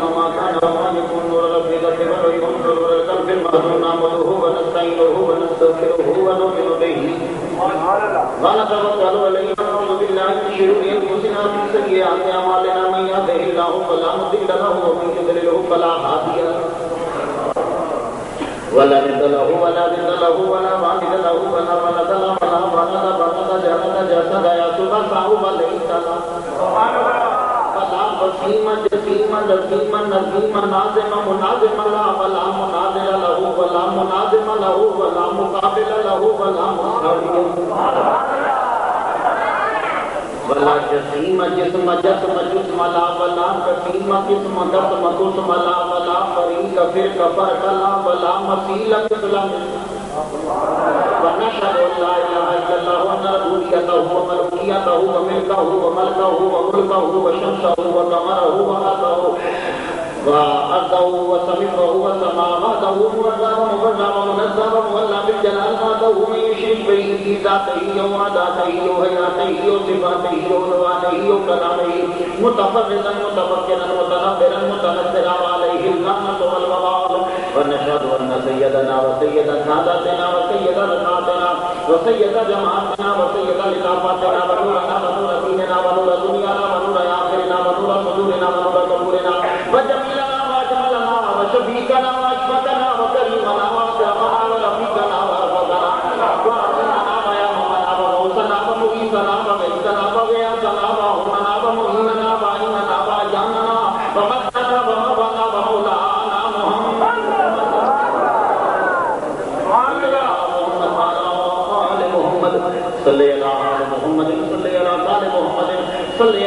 وما كان وما يكون نور ربك كبر ينظر ولكم في المهدون نعمده ونستعينه ونستغفره ونؤمن به ونتوكل عليه ونعوذ بالله من شرور انفسنا ومن سيئات اعمالنا من يهده الله فلا مضل له ومن يضلل فلا هادي له ولا ند له ولا ضد له ولا والد له ولا ولد له ولا ولد برد جلد جسد يسوع صاحب ليس له ولا وسيما جسيما جسيما نظيما نازما منازما لا ولا منازل له ولا منازم له ولا مقابل له ولا مساوي ولا جسيم جسم جسم جسم لا ولا قسيم قسم قسم قسم لا ولا فريق فرق فرق لا ولا مثيل مثل ونشهد ان لا اله الا الله وان ربوبيته وملكيته وملكه وملكه وملكه وشمسه وقمره وارضه وأرضه وسمعه وسماواته مبرأ مبرأ منزه ولا بالجلال ذاته من يشرك به في ذاته وعداته وحياته وصفاته ولواته وكلامه متفردا متفكرا متنبرا متنزلا عليه اللعنة والوبال ونشهد أن سيدنا وسيد ساداتنا وسيد ركعتنا وسيد جماعتنا وسيد لطافتنا ونورنا ونور ديننا ونور دنيانا ونور آخرنا ونور صدورنا ونور قبورنا وجميلنا وجملنا وشفيقنا واشفقنا وكريمنا واكرمنا ورفيقنا وارفقنا وارحمنا ويرحمنا وغوثنا ومغيثنا وغيثنا وغياثنا وهمنا ومهيننا وعيننا وعجاننا ومدنا ومبنا ومولانا محمد صلى الله على محمد صلى الله على محمد صلى الله على محمد صلى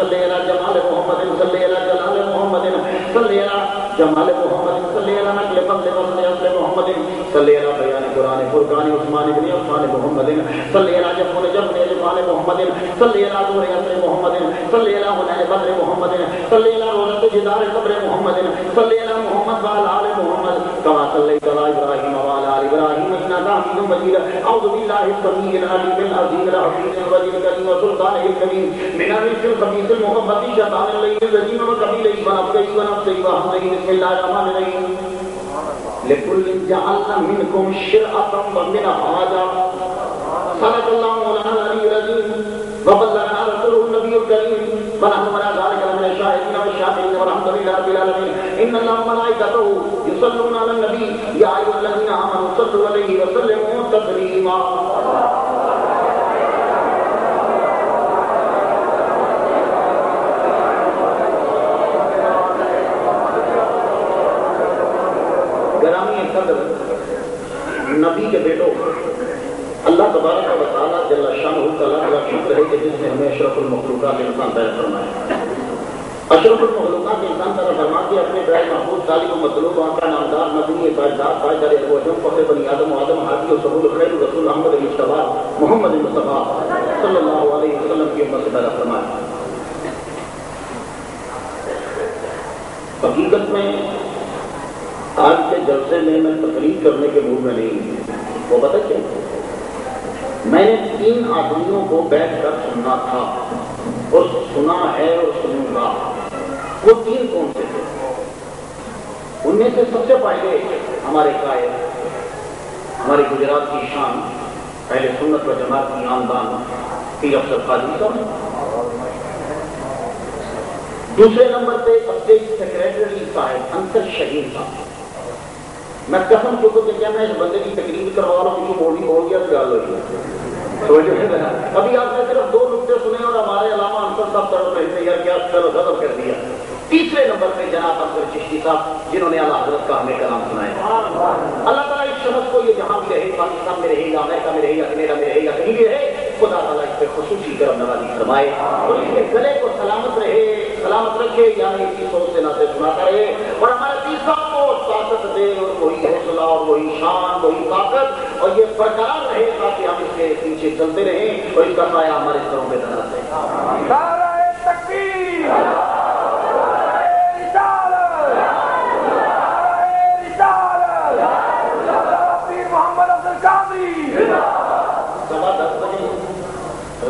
الله على جمال محمد صلى الله على جلال محمد صلى الله على جمال محمد صلى الله على نقل فضل وصل اصل محمد صلى الله على بیان قرآن فرقان عثمان بن عفان محمد صلى الله على جفن جفن عفان محمد صلى الله على دور اصل محمد صلى الله على بدر محمد صلى الله على رونق جدار قبر محمد صلى الله على محمد وعلى آل محمد كما صليت على ابراهيم وعلى آل ابراهيم انك حميد مجيد اعوذ بالله السميع العليم العظيم الحكيم الوجيه الكريم وسلطانه الكريم من الرجس الخبيث المخبث شيطان الليل الرجيم وقبيله ونفسه ونفسه وحمده بسم الله الرحمن الرحيم لكل جعلنا منكم شرعة ومنهاجا صدق الله مولانا العلي العظيم وبلغنا رسوله النبي الكريم ونحن على ذلك من الشاهدين والشاكرين والحمد لله رب العالمين ان الله وملائكته يصلون على النبي يا ايها الذين امنوا صلوا عليه وسلموا تسليما گرامی قدر نبی کے بیٹوں اللہ تبارک و تعالیٰ جل شانہ تعالیٰ کا شکر ہے کہ جس نے ہمیں اشرف المخلوقات انسان پیدا فرمایا. اشرف المخلوقات انسان پیدا فرما کے اپنے برائے محبوب طالب و مطلوب آقا نامدار نبی پائیدار پائیدار ابوجم فخر بنی آدم و آدم ہادی و سبول خیر رسول احمد مصطفیٰ محمد مصطفیٰ صلی اللہ علیہ وسلم کی امت سے پیدا فرمایا. حقیقت میں آج کے جلسے میں تقریر کرنے کے موڈ میں نہیں ہوں. وہ پتہ کیا میں نے 3 آدمیوں کو بیٹھ کر سننا تھا اور سنا ہے اور سنوں گا. وہ 3 کون سے تھے؟ ان میں سے سب سے پہلے ہمارے قائد ہمارے گجرات کی شان پہلے سنت و جماعت کی آمدان پیر افضل قادری صاحب. دوسرے نمبر پہ اسٹیٹ سیکریٹری صاحب انصر شہید صاحب. میں قسم چکو کہ کیا میں اس بندے کی تقریر کروا رہا ہوں کچھ بول گیا تو گال ہوئی. ابھی آپ نے صرف 2 نقطے سنے اور ہمارے علامہ انصر صاحب طرف رہتے یار کیا غضب کر دیا. تیسرے نمبر پہ جناب اکبر چشتی صاحب جنہوں نے اعلیٰ حضرت کا ہمیں کلام سنایا. اللہ تعالیٰ اس شخص کو یہ جہاں بھی رہے پاکستان میں رہے گا امریکہ میں رہے گا کینیڈا میں رہے گا کہیں بھی رہے خدا تعالیٰ اس پہ خصوصی کرم نوازی فرمائے اور اس کے گلے کو سلامت رہے سلامت رکھے یعنی اسی سوچ سے ناطے سناتا رہے اور ہمارے پیر صاحب کو طاقت دے اور وہی حوصلہ اور وہی شان وہی طاقت اور یہ برقرار رہے تاکہ ہم اس کے پیچھے چلتے رہیں اور اس کا سایہ ہمارے سروں پہ بنا رہے. نعرہ تکبیر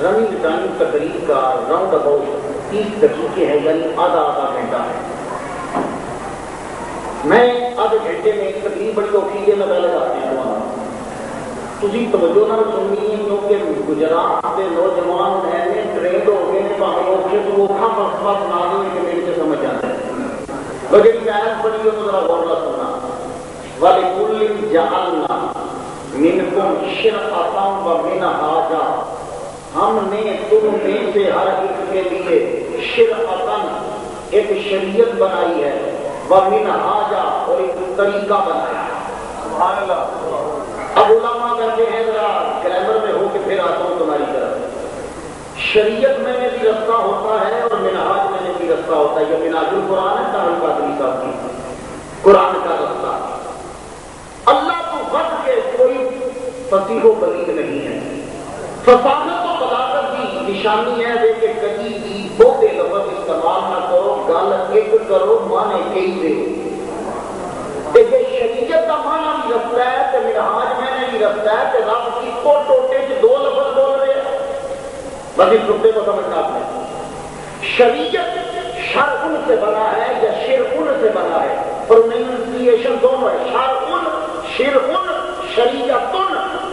رنگ ٹائم تقریب کا راؤنڈ اباؤٹ 30 دقیقے ہے یعنی آدھا گھنٹہ ہے. میں آدھے گھنٹے میں ایک تقریر بڑی اوکھی ہے، میں پہلے آتی ہوں تھی توجہ نہ سننی ہے، کیونکہ گجرات کے نوجوان نے ٹرینڈ ہو گئے ہیں، باقی اوکھے تو اوکھا فلسفہ سنا دیں کہ میرے سے سمجھ آتا ہے۔ اور جی آیت پڑھی ہو تو ذرا غور نہ سننا، وَلِكُلٍّ جَعَلْنَا مِنْكُمْ شِرْعَةً وَمِنْهَاجًا، ہم نے تم میں سے ہر ایک کے لیے شرعتاً ایک شریعت بنائی ہے، وَمِنْهَاجًا اور ایک طریقہ بنایا ہے۔ سبحان اللہ۔ اب علماء کہتے ہیں ذرا گرامر میں ہو کہ پھر آتا ہوں تمہاری طرف، شریعت میں بھی رستہ ہوتا ہے اور منہاج میں بھی رستہ ہوتا ہے۔ یہ منہاج القرآن ہے طاہر قادری صاحب کی، قرآن کا رستہ۔ اللہ تو وقت کے کوئی فصیح و بلیغ نہیں ہے، فصاحت و بلاغت کی نشانی ہے کہ کبھی بھی بہتے لفظ استعمال نہ کرو، گل ایک کرو، مانے کئی دے۔ یہ شریعت کا معنی بھی رکھتا ہے کہ منہاج میں نے بھی رکھتا ہے کہ رب کی کو ٹوٹے سے دو لفظ بول رہے ہیں، بس اس نقطے کو سمجھنا آپ نے۔ شریعت شرع سے بنا ہے یا شرع سے بنا ہے، پروننسیشن دونوں ہے، شرع شریعت،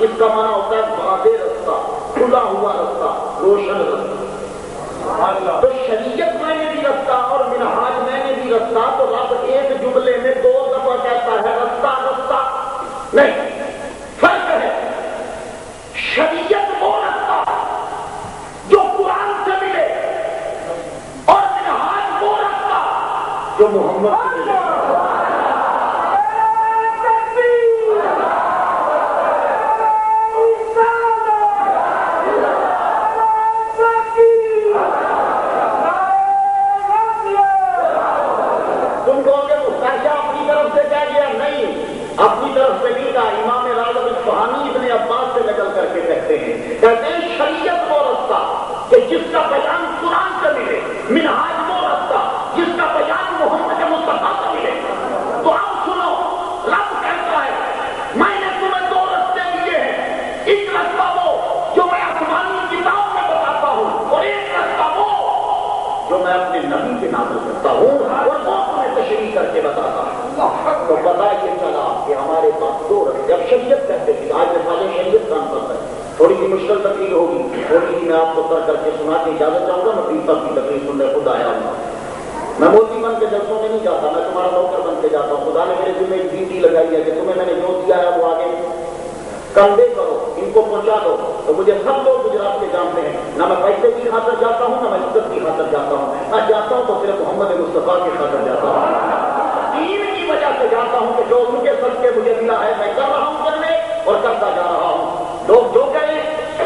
اس کا معنی ہوتا ہے واضح رستہ، کھلا ہوا رستہ، روشن رستہ۔ تو شریعت میں نے بھی رستہ اور منہاج میں نے بھی رستہ، تو رب ایک جملے میں دو دفعہ کہتا ہے رستہ رستہ نہیں، فرق ہے۔ شریعت وہ رستہ جو قرآن سے ملے اور منہاج وہ رستہ جو محمد سے ملے۔ اپنی طرف سے نہیں کہا، امام راغب اصفہانی ابن عباس سے نقل کر کے کہتے ہیں شریعت وہ رستہ کہ جس کا بیان قرآن سے ملے، منہاج وہ رستہ جس کا بیان محمد مصطفیٰ سے ملے۔ تو اب سنو، رب کہتا ہے میں نے تمہیں دو رستے دیے ہیں، ایک رستہ وہ جو میں آسمانی کتاب میں بتاتا ہوں اور ایک رستہ وہ جو میں اپنے نبی کے نازل کرتا ہوں اور وہ تمہیں تشریح کر کے بتاتا ہوں۔ تو پتا یہ چلا کہ ہمارے پاس دو رستے، اب شریعت کہتے تھے، آج مثالیں شریعت کام کرتا ہے، تھوڑی سی مشکل تقریر ہوگی، تھوڑی سی میں آپ کو کر کے سنا کے اجازت چاہوں گا، میں پیر صاحب کی تقریر سننے خود آیا ہوں۔ میں مولوی بن کے جلسوں میں نہیں جاتا، میں تمہارا نوکر بن کے جاتا ہوں۔ خدا نے میرے ذمہ ایک ڈیوٹی لگائی ہے کہ تمہیں میں نے جو دیا ہے وہ آگے کندھے کرو، ان کو پہنچا دو۔ تو مجھے سب لوگ گجرات کے جانتے ہیں، نہ میں پیسے کی خاطر جاتا ہوں، نہ میں عزت کی خاطر جاتا ہوں، میں جاتا ہوں تو صرف محمد مصطفیٰ کی خاطر جاتا ہوں، دین کی وجہ سے جاتا ہوں کہ جو ان کے سر کے مجھے ملا ہے میں کر رہا ہوں کرنے اور کرتا جا رہا ہوں۔ لوگ جو کریں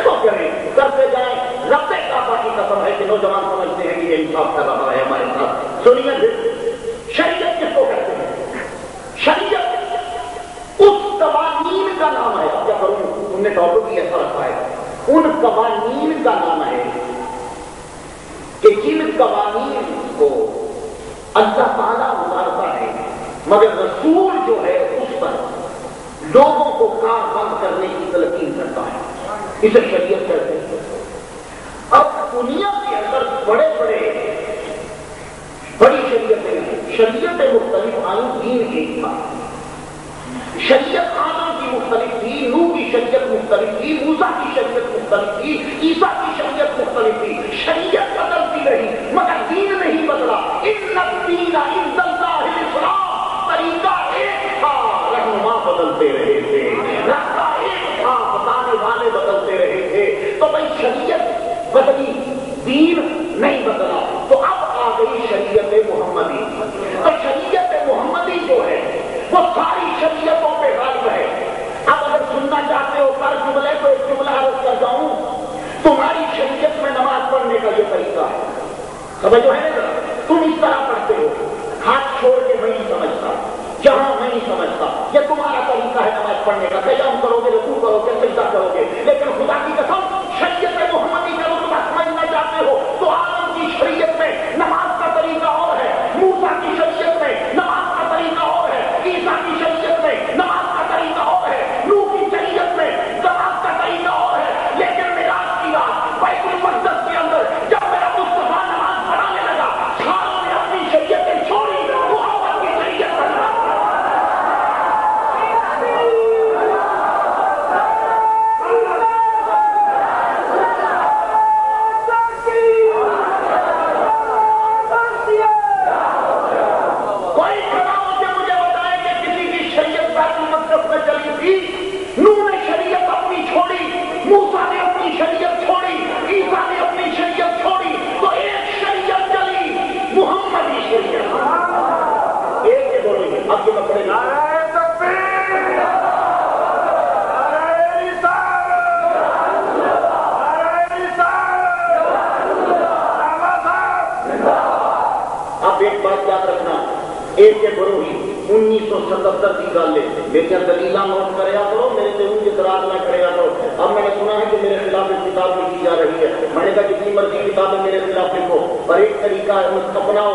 تو کریں، کرتے جائیں۔ رب کعبہ کی قسم ہے کہ نوجوان سمجھتے ہیں کہ یہ انصاف کر رہا ہے ہمارے ساتھ۔ سنیے پھر شریعت کس کو کہتے ہیں؟ شریعت اس قوانین کا نام ہے، کیا کروں تم نے ٹاپک بھی ایسا رکھا ہے، ان قوانین کا نام ہے کہ جن قوانین کو اللہ تعالیٰ اتارتا ہے مگر رسول جو ہے اس پر لوگوں کو کار بند کرنے کی تلقین کرتا ہے، اسے شریعت کہتے ہیں۔ اب دنیا کے اندر بڑی شریعتیں ہیں، شریعتیں مختلف آئیں، دین ایک تھا۔ شریعت آدم کی مختلف تھی، نوح کی شریعت مختلف تھی، موسیٰ کی شریعت مختلف تھی، عیسیٰ کی شریعت مختلف تھی، شریعت بدلتی رہی مگر دین نہیں بدلا۔ ان الدین عند اللہ الاسلام، طریقہ ایک تھا، رہنما بدلتے رہے تھے، راستہ ایک تھا، بتانے والے بدلتے رہے تھے۔ تو بھائی شریعت بدلی، دین نہیں بدلا، تو اب آ گئی شریعت محمدی۔ تو شریعت محمدی جو ہے وہ ساری شریعتوں پہ غالب ہے۔ اب اگر سننا چاہتے ہو پر جملے تو ایک جملہ عرض کر جاؤں، تمہاری شریعت میں نماز پڑھنے کا یہ طریقہ ہے، سمجھو ہے نا، تم اس طرح پڑھتے ہو، ہاتھ چھوڑ کے میں نہیں سمجھتا، جہاں میں نہیں سمجھتا، یہ تمہارا طریقہ ہے نماز پڑھنے کا، قیام کرو گے، رکوع کرو گے، سجدہ کرو گے، لیکن خدا کی قسم شریعت محمدی کا رتبہ سمجھنا چاہتے ہو تو آدم کی شریعت میں نماز کا طریقہ اور ہے، موسیٰ کی شریعت میں نماز کا طریقہ اور ہے، عیسیٰ کی شریعت میں نماز کا طریقہ اور ہے، نوح کی شریعت میں نماز کا طریقہ اور ہے، لیکن معراج کی رات بیت المقدس کے اندر جب میرا مصطفیٰ نماز پڑھانے لگا، ساروں نے اپنی شریعتیں چھوڑی، محمد کی شریعت پر 1977 کی گل ہے، میری دلیل نوٹ کریا کرو، میرے سے ان اعتراض نہ کریا کرو۔ اب میں نے سنا ہے کہ میرے خلاف ایک کتاب لکھی جا رہی ہے، میں نے کہا جتنی مرضی کتابیں میرے خلاف لکھو، پر ایک طریقہ ہے اپناؤ،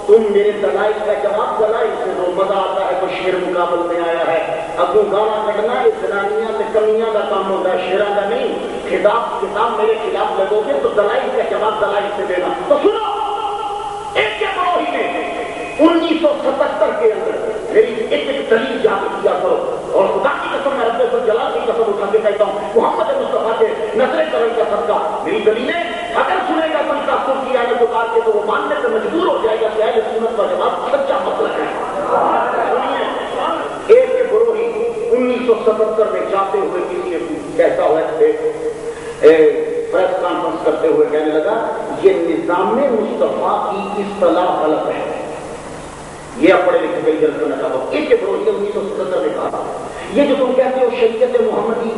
تم میرے دلائل کا جواب دلائل سے دو، مزہ آتا ہے تو شعر مقابل میں آیا ہے، اگوں گانا کٹنا یہ زنانیاں سے کمیاں کا کام ہوتا ہے، شعراں کا نہیں۔ کتاب میرے خلاف لگو گے تو دلائل کا جواب دلائل سے دینا۔ تو سنو، ایک بروہی نے 1977 کے اندر میری ایک دلیل یاد کیا کرو، اور خدا کی قسم میں رب الجلال کی قسم اٹھا کے کہتا ہوں، محمد مصطفیٰ کے نظر کرم کا صدقہ میری دلیلیں اگر سنے گا تم تاثر کی آنے کو بات کے تو وہ ماننے سے مجبور ہو جائے گا کہ اہل سنت کا جواب سچا مسلک ہے۔ سنیے، ایک گروہی 1977 میں جاتے ہوئے کسی نے کہتا ہوا پریس کانفرنس کرتے ہوئے کہنے لگا یہ نظام مصطفیٰ کی اصطلاح غلط ہے۔ یہ آپ پڑھے لکھے گئی جلد کرنا چاہتا ہوں، ایک گروہی نے 1977 میں کہا یہ جو تم کہتے ہو شریعت محمدی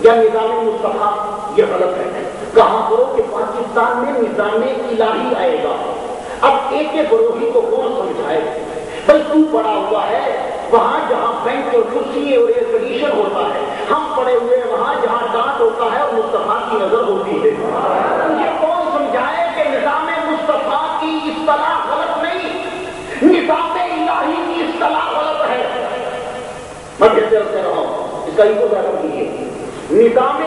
یا نظام مصطفیٰ یہ غلط ہے، کہا کرو کہ پاکستان میں نظام الہی آئے گا۔ اب ایک گروہی کو کون سمجھائے بھائی تو پڑا ہوا ہے وہاں جہاں بینچ اور کرسی اور ایئر کنڈیشن ہوتا ہے، ہم پڑے ہوئے وہاں جہاں ڈانٹ ہوتا ہے اور مصطفیٰ کی نظر ہوتی ہے، یہ کون سمجھائے کہ نظام مصطفیٰ کی اصطلاح غلط نہیں، نظام الہی کی اصطلاح غلط ہے۔ میں پھر سے کہہ رہا ہوں، اس کا ایک ذکر کیجیے، نظام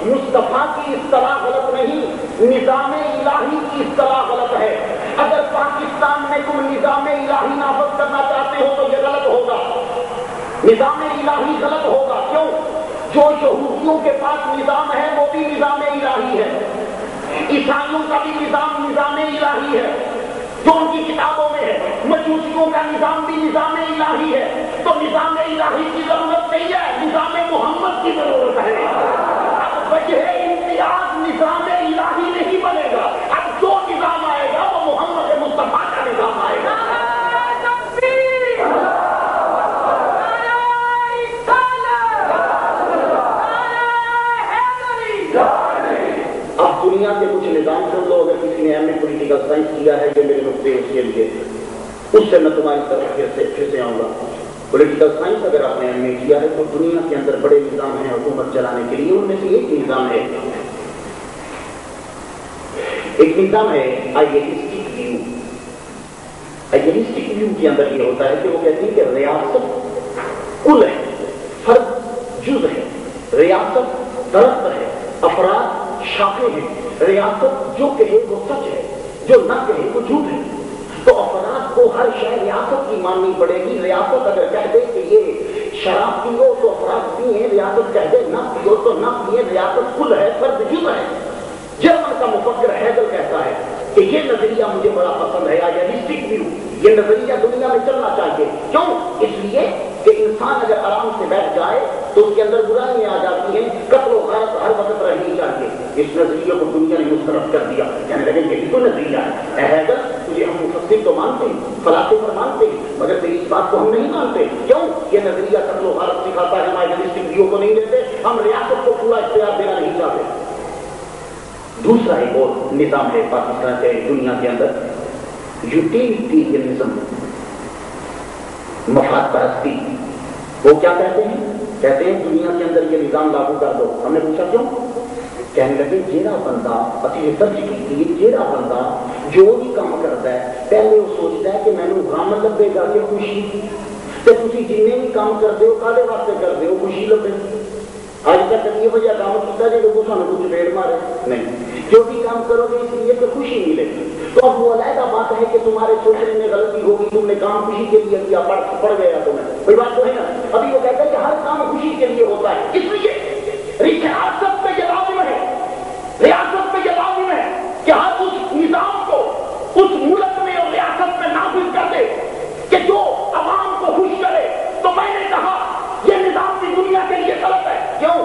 مصطفیٰ کی اصطلاح غلط نہیں، نظام الہی کی اصطلاح غلط ہے۔ اگر پاکستان میں تم نظام الہی نافذ کرنا چاہتے ہو تو یہ غلط ہوگا، نظام الہی غلط ہوگا۔ کیوں؟ جو یہودیوں کے پاس نظام ہے وہ بھی نظام الہی ہے، عیسائیوں کا بھی نظام الہی ہے جو ان کی کتابوں میں ہے، مجوسیوں کا نظام بھی نظام الہی ہے، تو نظام الہی کی ضرورت نہیں ہے، نظام محمد کی ضرورت ہے۔ اب وجہ امتیاز نظام الہی نہیں بنے گا، اب جو نظام آئے گا وہ محمد مصطفیٰ کا نظام آئے گا۔ اب دنیا کے کچھ نظام سن لو، اگر کسی نے ایم اے پولیٹیکل سائنس کیا ہے جو میرے نقطے اس کے لیے، اس سے میں تمہاری طرف پھر سے آؤں گا۔ پولیٹیکل سائنس اگر آپ نے ایم اے کیا ہے تو دنیا کے اندر بڑے نظام ہیں حکومت چلانے کے لیے، ان میں سے ایک نظام ہے آئیڈیلسٹک ویو۔ آئیڈیلسٹک ویو کے اندر یہ ہوتا ہے کہ وہ کہتے ہیں کہ ریاست کل ہے، فرد جز ہے، ریاست درخت ہے، افراد شاخیں ہیں، ریاست جو کہے وہ سچ ہے، جو نہ کہے وہ جھوٹ ہے۔ تو افراد کو ہر شے ریاست کی ماننی پڑے گی۔ ریاست اگر کہہ دے کہ یہ شراب پیو تو افراد پیئیں، ریاست کہہ دے نہ پیو تو نہ پیئیں، ریاست کل ہے، فرد جز ہے۔ جرمن کا مفکر ہیگل کہتا ہے کہ یہ نظریہ مجھے بڑا پسند ہے، آئیڈیلسٹک ویو، یہ نظریہ دنیا میں چلنا چاہیے۔ کیوں؟ اس لیے کہ انسان اگر آرام سے بیٹھ جائے تو اس کے اندر برائیاں آ جاتی ہیں، قتل و غارت ہر وقت رہنی چاہیے۔ اس نظریے کو دنیا نے مسترد کر دیا، کہنے لگے یہی تو نظریہ ہے۔ اے ہیگل، تجھے ہم مفسر تو مانتے ہیں، فلاسفہ مانتے ہیں، مگر تیری اس بات کو ہم نہیں مانتے۔ کیوں؟ یہ نظریہ قتل و غارت سکھاتا ہے، ہم آئیڈیلسٹک ویو کو نہیں دیتے، ہم ریاست کو پورا اختیار دینا نہیں چاہتے۔ دوسرا ایک اور نظام ہے پاکستان کے دنیا کے اندر، یوٹیلیٹیرینزم، مفاد پرستی۔ وہ کیا کہتے ہیں دنیا کے اندر یہ نظام لاگو کر دو۔ ہم نے پوچھا کیوں؟ کہنے لگے جیڑا بندہ، اسی سرچ کی، جیڑا بندہ جو بھی کام کرتا ہے پہلے وہ سوچتا ہے کہ میں نے غم لبے گا کہ خوشی، تو تسی جننے بھی کام کرتے ہو کالے واسطے کرتے ہو خوشی لبے۔ آج تک یہ وجہ کام کیا جائے کہ سانو کچھ ریڑ مارے نہیں، جو بھی کام کرو گے اس لیے کہ خوشی ملے۔ تو اب وہ علیحدہ بات ہے کہ تمہارے سوچنے میں غلطی ہوگی، تم نے کام خوشی کے لیے کیا، پڑ گیا تمہیں، کوئی بات تو ہے نا۔ ابھی وہ کہتا ہے کہ ہر کام خوشی کے لیے ہوتا ہے، اس لیے ریاست پہ یہ لازم ہے، ریاست پہ یہ لازم ہے کہ ہر اس نظام کو اس ملک میں اور ریاست میں نافذ کر دے کہ جو عوام کو خوش کرے۔ تو میں نے کہا یہ نظام بھی دنیا کے لیے غلط ہے۔ کیوں؟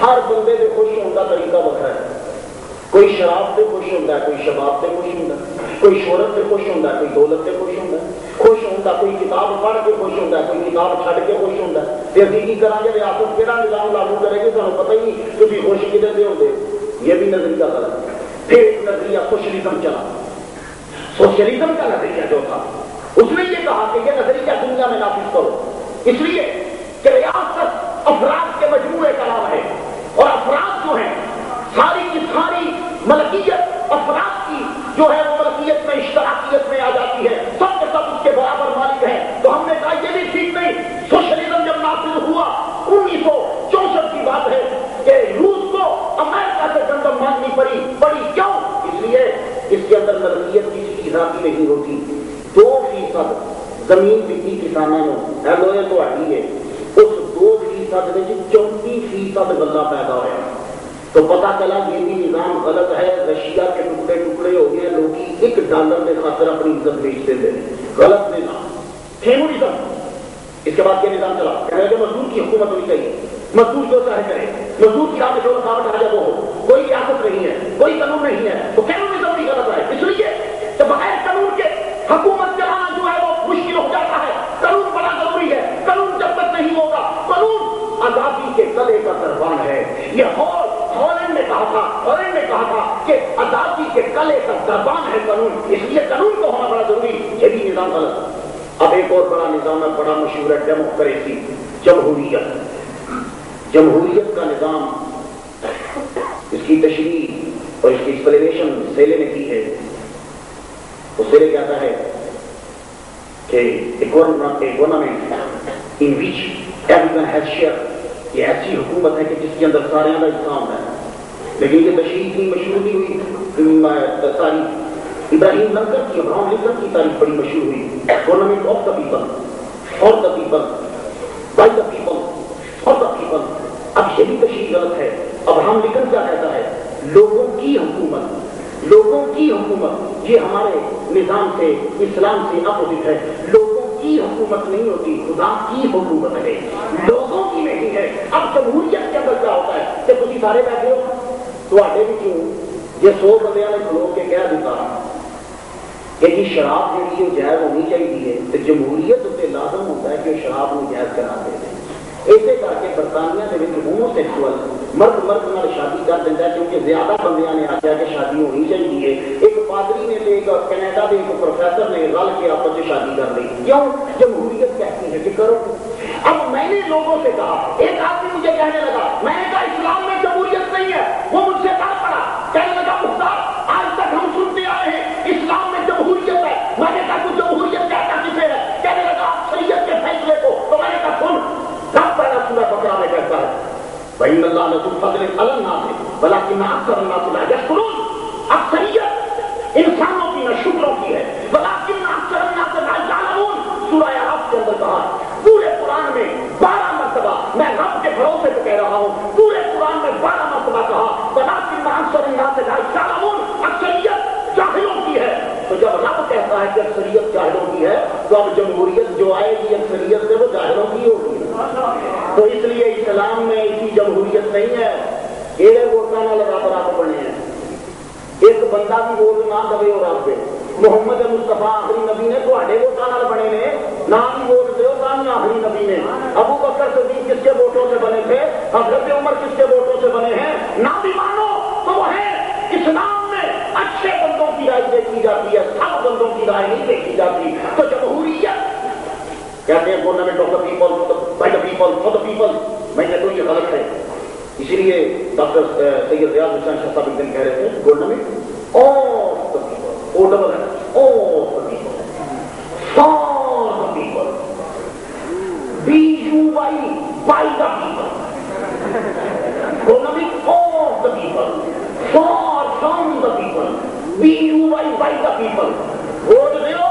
ہر بندے سے خوش ہونے کا طریقہ وکھرا ہے، کوئی شراب سے خوش ہوتا ہے، کوئی شباب سے خوش ہوتا ہے، کوئی شہرت سے خوش ہوتا ہے، کوئی دولت سے خوش ہوتا ہے، خوش ہوتا کوئی کتاب پڑھ کے خوش ہوتا ہے، کوئی کتاب چھڑ کے خوش ہوتا ہے۔ یہ اسی طرح کے ریاست کہڑا نظام لاگو کرے گی سانو پتہ ہی نہیں، کبھی خوش کدھر سے ہوتے، یہ بھی نظریہ غلط ہے۔ پھر ایک نظریہ سوشلزم چلا، سوشلزم کا نظریہ جو تھا اس نے یہ کہا کہ یہ نظریہ دنیا میں نافذ کرو، اس لیے کہ ریاست افراد کے مجموعے کا نام ہے، اور افراد جو ہیں ساری کی ساری ملکیت افراد کی جو ہے وہ ملکیت میں اشتراکیت میں آ جاتی ہے، سب کے سب اس کے برابر مالک ہیں۔ تو ہم نے کہا یہ بھی ٹھیک نہیں۔ سوشلزم جب نافذ ہوا 1964 کی بات ہے کہ روس کو امریکہ سے گندم مانگنی پڑی کیوں؟ اس لیے اس کے اندر ملکیت کسی کی ذاتی نہیں ہوتی، 2% زمین بکی کسانوں ہے لوہے تو ہٹی ہے، اس 2% میں 34% غلہ پیدا ہوا۔ تو پتا چلا یہ بھی نظام غلط ہے، رشیا کے ٹکڑے ٹکڑے ہو گئے، لوگ $1 کے خاطر اپنی عزت بیچتے تھے، غلط نظام کمیونزم۔ اس کے بعد یہ نظام چلا کہ مزدور کی حکومت ہونی چاہیے، مزدور جو چاہے کرے، مزدور کی راہ میں جو رکاوٹ آ جائے وہ ہو، کوئی ریاست نہیں ہے، کوئی قانون نہیں ہے، تو کمیونزم بھی غلط ہے۔ اس لیے کہ بغیر قانون کے حکومت چلانا جو ہے وہ مشکل ہو جاتا ہے، قانون بڑا ضروری ہے، قانون جب تک نہیں ہوگا، قانون آزادی کے گلے کا دربان ہے۔ یہ ہالینڈ نے کہا تھا کہ آزادی کے گلے کا دربان ہے قانون، اس لیے قانون کو ہونا بڑا ضروری، یہ بھی نظام غلط۔ اب ایک اور بڑا نظام ہے، بڑا مشہور ہے، ڈیموکریسی، جمہوریت کا نظام۔ اس کی تشریح اور اس کی ایکسپلینیشن سیلے نے کی ہے۔ تو سیلے کہتا ہے کہ government in which every has share, یہ ایسی حکومت ہے کہ جس کے اندر سارے کا انتظام ہے۔ لیکن یہ تشریح اتنی مشہور نہیں ہوئی، تاریخ ابراہیم لنکن کی تاریخ بڑی مشہور ہوئی، government of the people, for the people, by the people, for the people. اب یہ بھی تشریح غلط ہے۔ ابراہم لنکن کیا کہتا ہے؟ لوگوں کی حکومت، لوگوں کی حکومت، یہ ہمارے نظام سے، اسلام سے اپوزٹ ہے۔ لوگوں کی حکومت نہیں ہوتی، خدا کی حکومت ہے، لوگوں کی نہیں ہے۔ اب جمہوریت کے اندر کیا ہوتا ہے کہ تھی سارے بیٹھے ہو تو آٹے بھی کیوں یہ 100 بندیاں نے کھلو کے کہہ دیتا کہ جی شراب جی جو جائز ہونی چاہیے، تو جمہوریت اسے لازم ہوتا ہے کہ شراب کو جائز کرا دے دیں۔ ایسے کر کے برطانیہ کے ہومو سیکسول مرد نال شادی کر دیتا ہے، کیونکہ زیادہ بندیاں نے آخیا کہ شادی ہونی چاہیے۔ ایک پادری نے ایک کینیڈا کے ایک پروفیسر نے رل کے آپس میں شادی کر لی، کیوں؟ جمہوریت کہتی ہے کہ کرو۔ اب میں نے لوگوں سے کہا، ایک آدمی مجھے کہنے لگا، میں نے کہا اسلام میں جمہوریت نہیں ہے، وہ مجھ سے ڈر پڑا، کہنے لگا مختار آج تک ہم سنتے آئے ہیں اسلام میں جمہوریت ہے۔ میں نے کہا تو جمہوریت کہتا کسے ہے؟ کہنے لگا اکثریت کے فیصلے کو۔ تو میں نے کہا سن، رب پہلا سورہ بقرہ میں کہتا ہے وَإِنَّ اللَّهَ لَذُو فَضْلٍ عَلَى النَّاسِ وَلَكِنَّ أَكْثَرَ النَّاسِ لَا يَشْكُرُونَ۔ اکثریت انسانوں کی نہ شکروں کی ہے، وَلَكِنَّ أَكْثَرَ النَّاسِ لَا يَعْلَمُونَ۔ سورہ اعراف کے اندر کہا، پورے قرآن میں 12 مرتبہ، میں رب کے بھروسے پہ کہہ رہا ہوں، پورے قرآن میں 12 مرتبہ کہا وَلَكِنَّ أَكْثَرَ النَّاسِ لَا يَعْلَمُونَ، اکثریت جاہلوں کی ہے۔ تو جب رب کہتا ہے کہ اکثریت جاہلوں کی ہے، تو اب جمہوریت جو آئے گی اکثریت سے وہ جاہلوں کی ہوگی۔ تو اس لیے اسلام میں اسی جمہوریت نہیں ہے، یہ ووٹاں رب رب بنے ہیں، ایک بندہ بھی ووٹ نہ دے اور رب دے۔ محمد مصطفیٰ آخری نبی نے تھوڑے ووٹاں بنے نے، نہ بھی ووٹ دو نہ آخری نبی نے۔ ابو بکر صدیق کس کے ووٹوں سے بنے تھے؟ حضرت عمر کس کے ووٹوں سے بنے ہیں؟ نہ بھی مانو تو وہ ہے اسلام میں اچھے بندوں کی رائے دیکھی جاتی ہے، سب بندوں کی رائے نہیں دیکھی جاتی۔ تو جمہوریت کہتے ہیں government of the people, by the people, for the people, میں کہتا ہوں یہ غلط ہے۔ اسی لیے ڈاکٹر سید ریاض حسین شاہ صاحب ایک دن کہہ رہے تھے گورنمنٹ آف دا پیپل، او ڈبل ہے، of the people, for the people, BUY، by the people, government of the people, for from the people, BUY، by the people. Vote دیو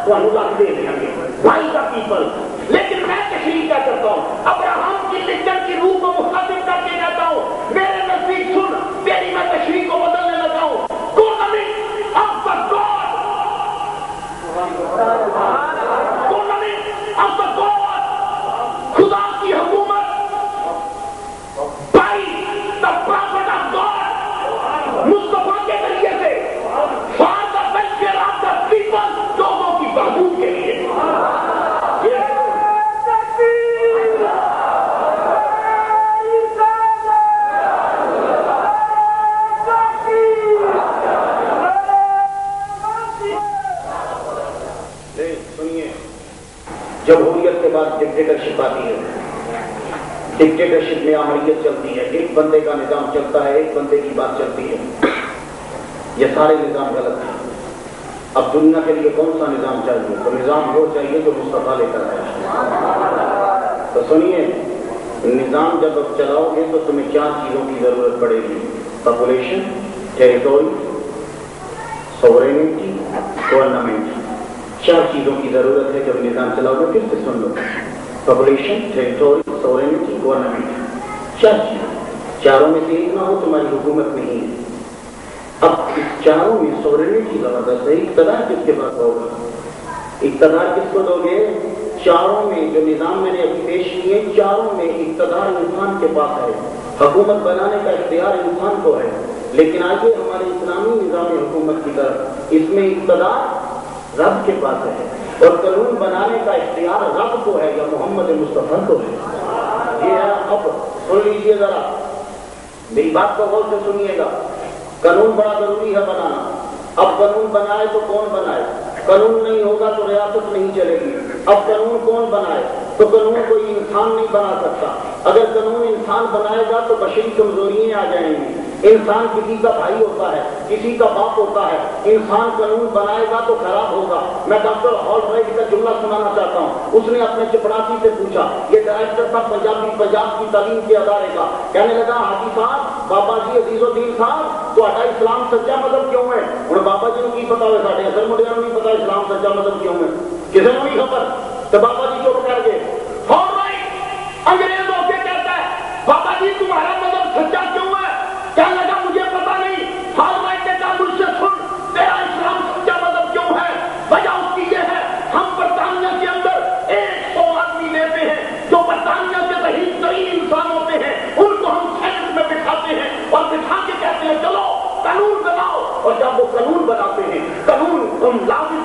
تو ہم لاکھ دے دیں گے بائی دا پیپل۔ لیکن میں تشریح کیا کرتا ہوں، ابراہم کی لنکن کی روح کو مخاطب کر کے کہتا ہوں، میرے نزدیک سن، تیری میں تشریح کو بدلنے لگا ہوں۔ Government of the God, government of the God, خدا کی حکومت، by the prophet of God, Mustafa کے ذریعے سے، for the welfare of the people, لوگوں کی بہبود کے لیے۔ ڈکٹیٹرشپ آتی ہے. ڈکٹیٹرشپ میں آمریت چلتی ہے, ایک بندے کا نظام چلتا ہے, ایک بندے کی بات چلتی ہے. یہ سارے نظام غلط ہیں. اب دنیا کے لیے کون سا نظام چاہیے؟ تو نظام وہ چاہیے جو مصطفیٰ لے کر آئے. تو سنیے, نظام جب اب چلاؤ گے تو تمہیں 4 چیزوں کی ضرورت پڑے گی: پاپولیشن, ٹیریٹوری, سورینٹی, گورنمنٹ. 4 چیزوں کی ضرورت ہے جب نظام چلاؤ گے. پھر سے سن لو: پاپولیشن, ٹیریٹوری, سورینٹی, گورنمنٹ. 4 چیز. چاروں میں سے ایک نہ ہو تمہاری حکومت نہیں ہے. اب اس چاروں میں سورینٹی زبردست ہے. اقتدار کس کے پاس ہوگا؟ اقتدار کس کو دو گے؟ چاروں میں جو نظام میں نے ابھی پیش کیے, چاروں میں اقتدار انسان کے پاس ہے. حکومت بنانے کا اختیار انسان کو ہے. لیکن آگے ہمارے اسلامی نظام حکومت کی طرف, اس میں اقتدار رب کے پاس ہے, اور قانون بنانے کا اختیار رب کو ہے یا محمد مصطفیٰ کو ہے. یہ ہے. اب سن لیجیے ذرا, میری بات کو غور سے سنیے گا. قانون بڑا ضروری ہے بنانا. اب قانون بنائے تو کون بنائے؟ قانون نہیں ہوگا تو ریاست نہیں چلے گی. اب قانون کون بنائے؟ تو قانون کوئی انسان نہیں بنا سکتا. اگر قانون انسان بنائے گا تو بشری کمزوریاں آ جائیں گی. انسان کسی کا بھائی ہوتا ہے, کسی کا باپ ہوتا ہے. انسان قانون بنائے گا تو خراب ہوگا. میں ڈاکٹر ہال رائٹ کا جملہ سنانا چاہتا ہوں. اس نے اپنے چپڑاسی سے پوچھا, یہ ڈائریکٹر تھا پنجاب کی تعلیم کے ادارے کا. کہنے لگا, حاجی صاحب, بابا جی عزیز الدین صاحب, تو اسلام سچا مذہب کیوں ہے؟ اور بابا جی کو کی پتا ہے, ساڑھے اصل مڈیا نہیں پتا اسلام سچا مذہب کیوں ہے. کسی کو نہیں خبر. تو بابا جی چپ کر گئے. ہال رائٹ انگریز ہو کے کہتا ہے, بابا جی تمہارا مذہب سچا کیوں ہے؟ کہنے لگا, مجھے پتا نہیں. ہال رائٹ نے کہا, مجھ سے سن, تیرا اسلام سچا مذہب کیوں ہے؟ وجہ اس کی یہ ہے, ہم برطانیہ کے اندر 100 آدمی لیتے ہیں جو برطانیہ کے ذہین ترین انسان ہوتے ہیں. ان کو ہم سینٹ میں بٹھاتے ہیں اور بٹھا کے کہتے ہیں چلو قانون بناؤ. اور جب وہ قانون بناتے ہیں, قانون ہم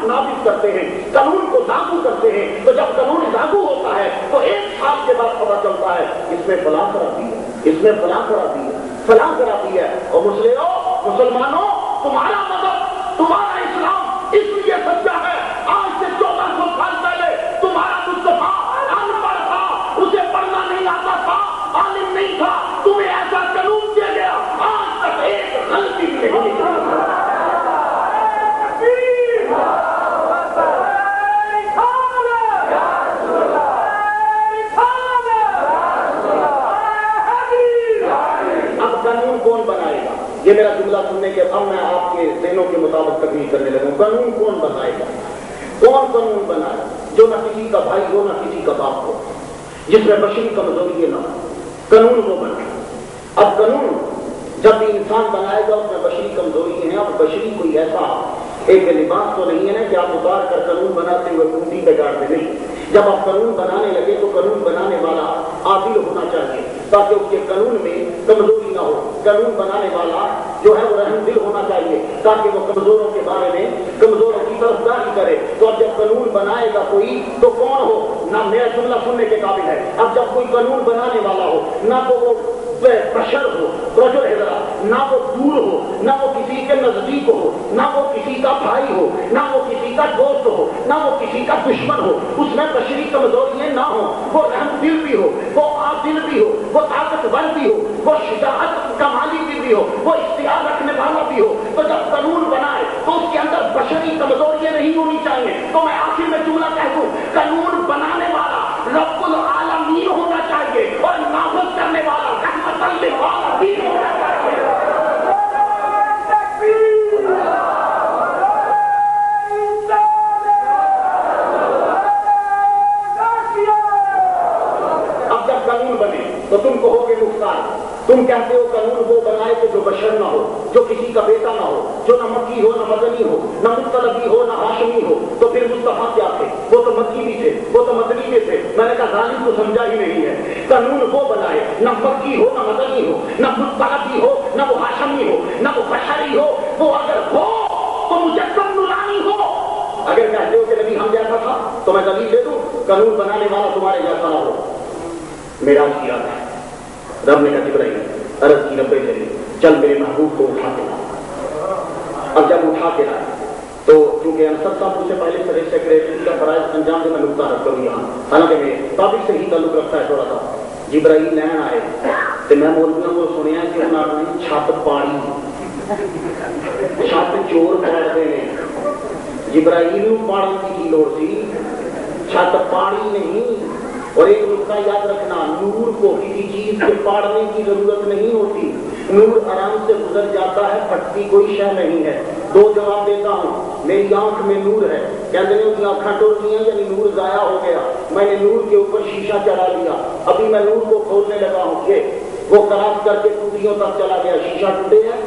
نافذ کرتے ہیں, قانون کو لاگو کرتے ہیں, تو جب قانون لاگو ہوتا ہے تو 1 سال کے بعد پتا چلتا ہے اس میں فلاں خرابی ہے, اس میں فلاں خرابی ہے, فلاں خرابی ہے. اور مسلمانوں, تمہارا مذہب, تمہارا اسلام اس لیے سچا ہے, آج سے 1400 سال پہلے تمہارا مصطفیٰ ان پڑھ تھا, اسے پڑھنا نہیں آتا تھا, عالم نہیں تھا, تمہیں ایسا قانون دیا گیا, آج تک ایک غلطی بھی نہیں نکلی. یہ میرا جملہ سننے کے بعد میں آپ کے ذہنوں کے مطابق تقریر کرنے لگا. قانون کون بنائے گا؟ کون قانون بنائے جو نہ کسی کا بھائی ہو نہ کسی کا باپ ہو, جس میں بشری کمزوری نہ ہو؟ قانون وہ بنائے. اب قانون جب بھی انسان بنائے گا اس میں بشری کمزوری ہے. اب بشری کوئی ایسا ایک لباس تو نہیں ہے نا کہ آپ اتار کر قانون بناتے ہوئے کنڈی پہ ڈالتے نہیں. جب آپ قانون بنانے لگے تو قانون بنانے والا عادل ہونا چاہیے تاکہ اس کے قانون میں کمزوری نہ ہو. قانون بنانے والا جو ہے وہ رحم دل ہونا چاہیے تاکہ وہ کمزوروں کے بارے میں کمزوروں کی طرفداری کرے. تو اب جب قانون بنائے گا کوئی تو کون ہو؟ نہ میرا جملہ سننے کے قابل ہے. اب جب کوئی قانون بنانے والا ہو, نہ تو وہ بشر ہو, رجل ہے ذرا, نہ وہ دور ہو, نہ وہ کسی کے نزدیک ہو, نہ وہ کسی کا بھائی ہو, نہ وہ کسی کا دوست ہو, نہ وہ کسی کا دشمن ہو, اس میں بشری کمزوریاں نہ ہوں, وہ رحم دل بھی ہو, وہ عادل بھی ہو, وہ طاقتور بھی ہو, وہ شجاعت کا مالک بھی ہو, وہ اختیار رکھنے والا بھی ہو. تو جب قانون بنائے تو اس کے اندر بشری کمزوریاں نہیں ہونی چاہیے. تو میں آخر میں جملہ کہہ دوں, قانون بنانے والا رب العالمین ہونا چاہیے اور نافذ کرنے والا رحمت للعالمین ہونا چاہیے. اب جب قانون بنے تو تم کہو گے مختار, تم کہتے ہو قانون وہ بنائے کہ جو بشر نہ ہو, جو کسی کا بیٹا نہ ہو, جو نہ مکی ہو نہ مدنی ہو, نہ مطلبی ہو نہ ہاشمی ہو. تو پھر مصطفیٰ کیا تھے؟ وہ تو مکی بھی تھے, وہ تو مدنی بھی تھے. میں نے کہا ظالم کو سمجھا ہی نہیں ہے. قانون وہ بنائے نہ مکی ہو نہ مدنی ہو, نہ مطلبی ہو نہ وہ ہاشمی ہو, نہ وہ بشری ہو. وہ اگر ہو تو مجسم نورانی ہو. اگر کہتے ہو کہ نبی ہم جیسا تھا تو میں دلیل دے دوں, قانون بنانے والا تمہارے جیسا نہ ہو. میرا کیا ہے, رب نے کہا جبرائیل عرض کی ربے چلی, چل میرے محبوب کو اٹھا کے لا. اب جب اٹھا کے لائے تو چونکہ انصر صاحب مجھ سے پہلے سر سیکریٹری کا فرائض انجام میں نقطہ رکھ کروں یہاں، حالانکہ میں ٹاپک سے ہی تعلق رکھتا ہے تھوڑا سا. جبرائیل لین آئے تو میں مولویوں کو سنیا کہ انہوں نے چھت پاڑی، چھت چور پاڑتے ہیں. جبرائیل پاڑنے کی لوڑ سی، چھت پاڑی نہیں. اور ایک نقطہ یاد رکھنا، نور کو کسی چیز کے پاڑنے کی ضرورت نہیں ہوتی، نور آرام سے گزر جاتا ہے، پھٹتی کوئی شے نہیں ہے. دو جواب دیتا ہوں. میری آنکھ میں نور ہے، کہتے ہیں کہ آنکھیں ٹوٹ گئی ہیں یعنی نور ضائع ہو گیا. میں نے نور کے اوپر شیشہ چڑھا لیا، ابھی میں نور کو کھولنے لگا ہوں کہ وہ کراس کر کے ٹوٹیوں تک چلا گیا، شیشہ ٹوٹے ہے.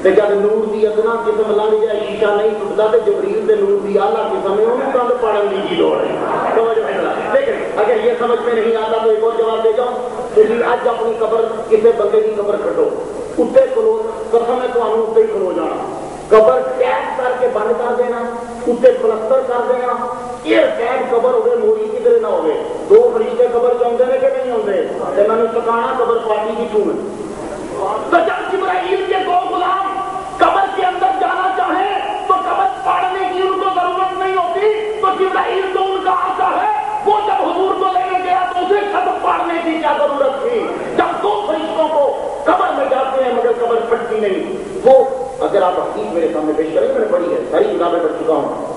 تو جب نور دی ادنا قسم لنگ جائے شیشہ نہیں ٹوٹتا، تو جبریل سے نور دی اعلیٰ قسم ہے، انہوں کند پڑھنے کی لوڑ ہے. لیکن اگر یہ سمجھ میں نہیں آتا تو ایک اور جواب دے جاؤں. تھی اج اپنی قبر کسی بندے کی قبر کھٹو، اتنے کھلو، قسم ہے تمہیں اتنے ہی کھلو جانا. قبر قید کر کے بند کر دینا، اتنے پلستر کر دینا. یہ قید قبر ہوگی، موری کدھر نہ ہوگی. دو فرشتے قبر چاہتے ہیں کہ نہیں آتے؟ میں نے سکھانا قبر پارٹی کی ٹھون. تو جب جبرائیل کے دو غلام قبر کے اندر جانا چاہیں تو قبر پاڑنے کی ان کو ضرورت نہیں ہوتی. تو جبرائیل تو ان کا آقا ہے، وہ جب حضور کو لینے گیا تو اسے چھت پاڑنے کی کیا ضرورت تھی؟ جب دو فرشتوں کو قبر میں جاتے ہیں مگر قبر پھٹتی نہیں. وہ اگر آپ حقیقت میرے سامنے پیش کریں، میں نے پڑھی ہے، ساری کتابیں پڑھ چکا ہوں.